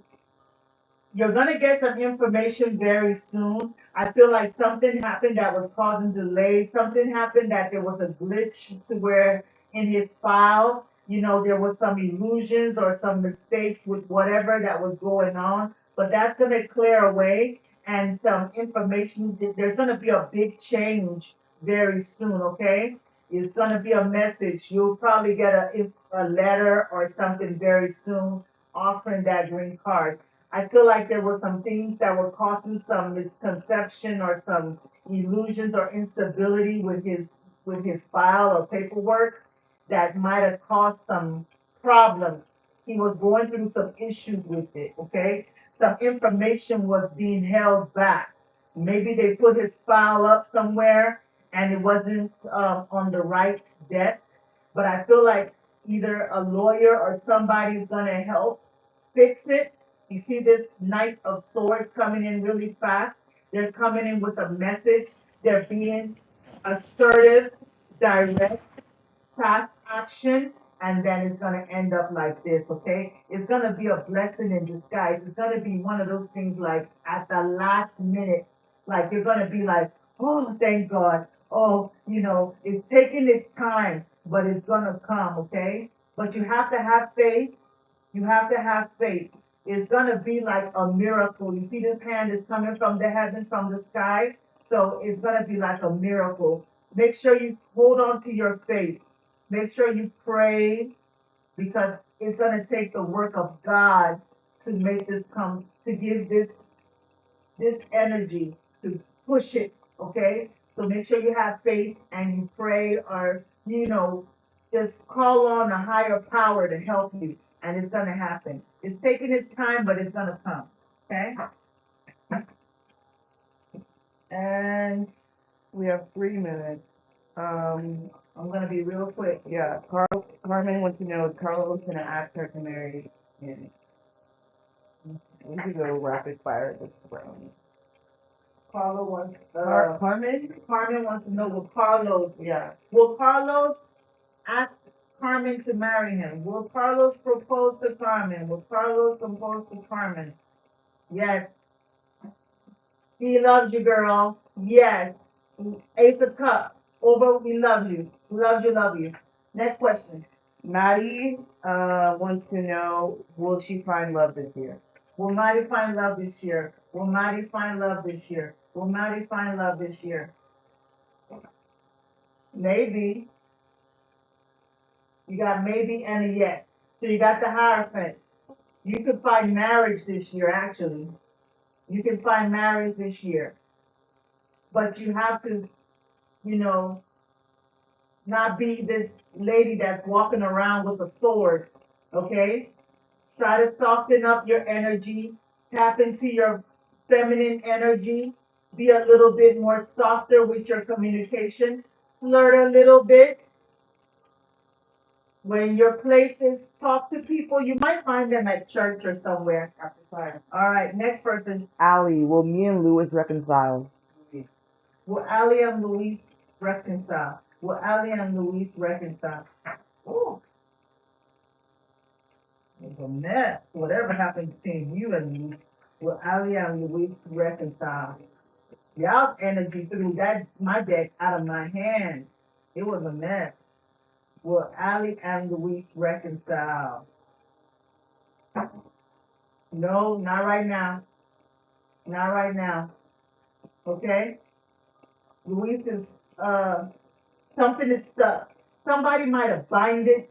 you're gonna get some information very soon. I feel like something happened that was causing delay. Something happened that there was a glitch to where in his file, there was some illusions or some mistakes with whatever that was going on. But that's gonna clear away and some information. There's gonna be a big change very soon, okay? It's gonna be a message. You'll probably get a letter or something very soon offering that green card. I feel like there were some things that were causing some misconception or some illusions or instability with his file or paperwork that might have caused some problems. He was going through some issues with it, okay? Some information was being held back. Maybe they put his file up somewhere and it wasn't on the right desk. But I feel like either a lawyer or somebody is going to help fix it. You see this Knight of Swords coming in really fast. They're coming in with a message. They're being assertive, direct, fast action, and then it's going to end up like this, okay? It's going to be a blessing in disguise. It's going to be one of those things like at the last minute, like you're going to be like, oh, thank God. Oh, it's taking its time, but it's going to come, okay? But you have to have faith. You have to have faith. It's going to be like a miracle. You see, this hand is coming from the heavens, from the sky. So it's going to be like a miracle. Make sure you hold on to your faith. Make sure you pray because it's going to take the work of God to make this come, to give this energy, to push it, okay? So make sure you have faith and you pray or, just call on a higher power to help you and it's going to happen. It's taking its time, but it's going to come, okay? And we have 3 minutes. Um, I'm gonna be real quick. yeah, Carmen wants to know if Carlos gonna ask her to marry him. We could go rapid fire this round. Carlo wants, Carmen wants to know will Yeah. Carlos ask Carmen to marry him? Will Carlos propose to Carmen? Will Carlos propose to Carmen? Yes. He loves you, girl. Yes. Ace of Cups. Over, we love you. Love you. Next question. Maddie wants to know, will she find love this year? Will Maddie find love this year? Will Maddie find love this year? Will Maddie find love this year? Maybe. You got maybe and a yes. So you got the Hierophant. You could find marriage this year, actually. You can find marriage this year. But you have to, you know, not be this lady that's walking around with a sword, okay? Try to soften up your energy, tap into your feminine energy, be a little bit more softer with your communication, flirt a little bit. When your places, talk to people, you might find them at church or somewhere. All right, next person. Allie, will me and Louis reconcile? Will Ali and Luis reconcile? Will Ali and Luis reconcile? Oh, it's a mess. Whatever happened between you and me, will Ali and Luis reconcile? Y'all's energy threw that my deck out of my hand. It was a mess. Will Ali and Luis reconcile? No, not right now. Not right now. Okay? Luis is something is stuck. Somebody might have binded.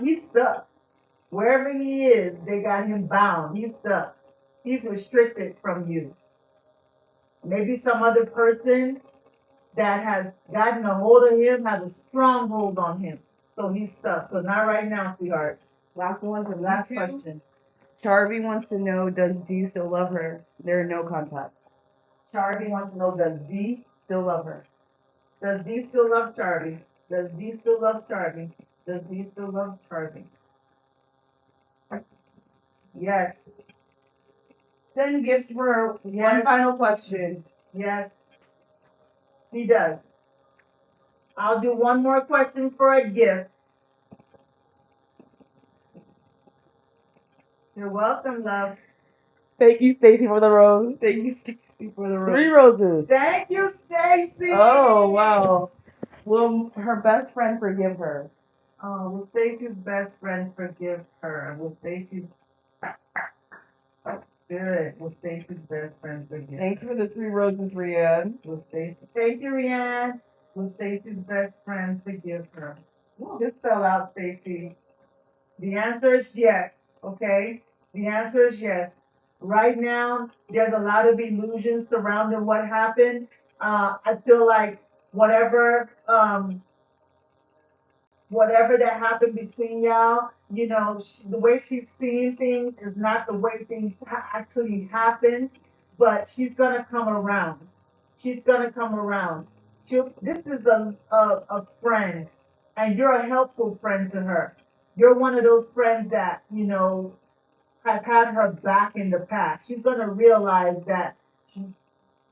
He's stuck. Wherever he is, they got him bound. He's stuck. He's restricted from you. Maybe some other person that has gotten a hold of him has a strong hold on him. So he's stuck. So not right now, sweetheart. Last one from Last YouTube. question. Charby wants to know, does D still love her? There are no contacts. Charlie wants to know, does D still love her? Does D still love Charlie? Does D still love Charlie? Does D still love Charlie? Yes. Send gifts for one Yes. final question. Yes. He does. I'll do one more question for a gift. You're welcome, love. Thank you, Stacy, for the rose. Thank you, Stacy, for the rose. 3 roses. Thank you, Stacy. Oh, wow. Will her best friend forgive her? Will Stacy's best friend forgive her? Will Stacy's good? Will Stacy's best friend forgive Thanks her? for the 3 roses, Rianne. Will Stacy? Thank you, Rianne. Will Stacy's best friend forgive her? This fell out, Stacy. The answer is yes. Okay. The answer is yes. Right now, there's a lot of illusions surrounding what happened. I feel like whatever whatever that happened between y'all, you know, the way she's seeing things is not the way things actually happen, but she's gonna come around. She's gonna come around. This is a friend, and you're a helpful friend to her. You're one of those friends that, you know, has had her back in the past. She's gonna realize that she,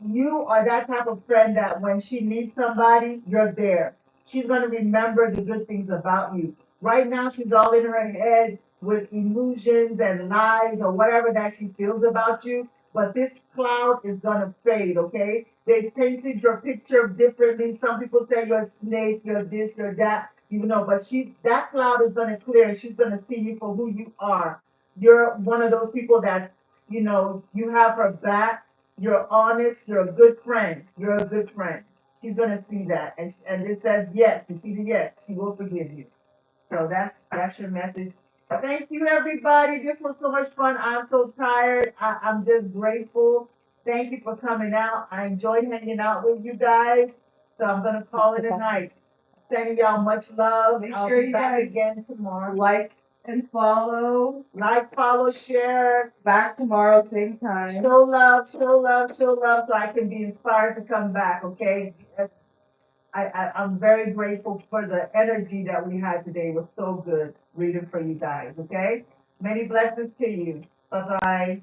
you are that type of friend that when she needs somebody, you're there. She's gonna remember the good things about you. Right now, she's all in her head with illusions and lies or whatever that she feels about you. But this cloud is gonna fade, okay? They painted your picture differently. Some people say you're a snake, you're this, you're that, you know, but that cloud is gonna clear and she's gonna see you for who you are. You're one of those people that, you know, you have her back, you're honest. You're a good friend. You're a good friend. She's gonna see that, and it says yes. You see the yes. She will forgive you. So that's your message. Thank you, everybody. This was so much fun. I'm so tired. I'm just grateful. Thank you for coming out. I enjoyed hanging out with you guys. So I'm gonna call it a night. Sending y'all much love. Make I'll sure be you back guys again tomorrow. Like, and follow. Like, follow, share, Back tomorrow, same time. show love, show love, show love, so I can be inspired to come back. Okay. I'm very grateful for the energy that we had today. It was so good reading for you guys. Okay. Many blessings to you. Bye bye.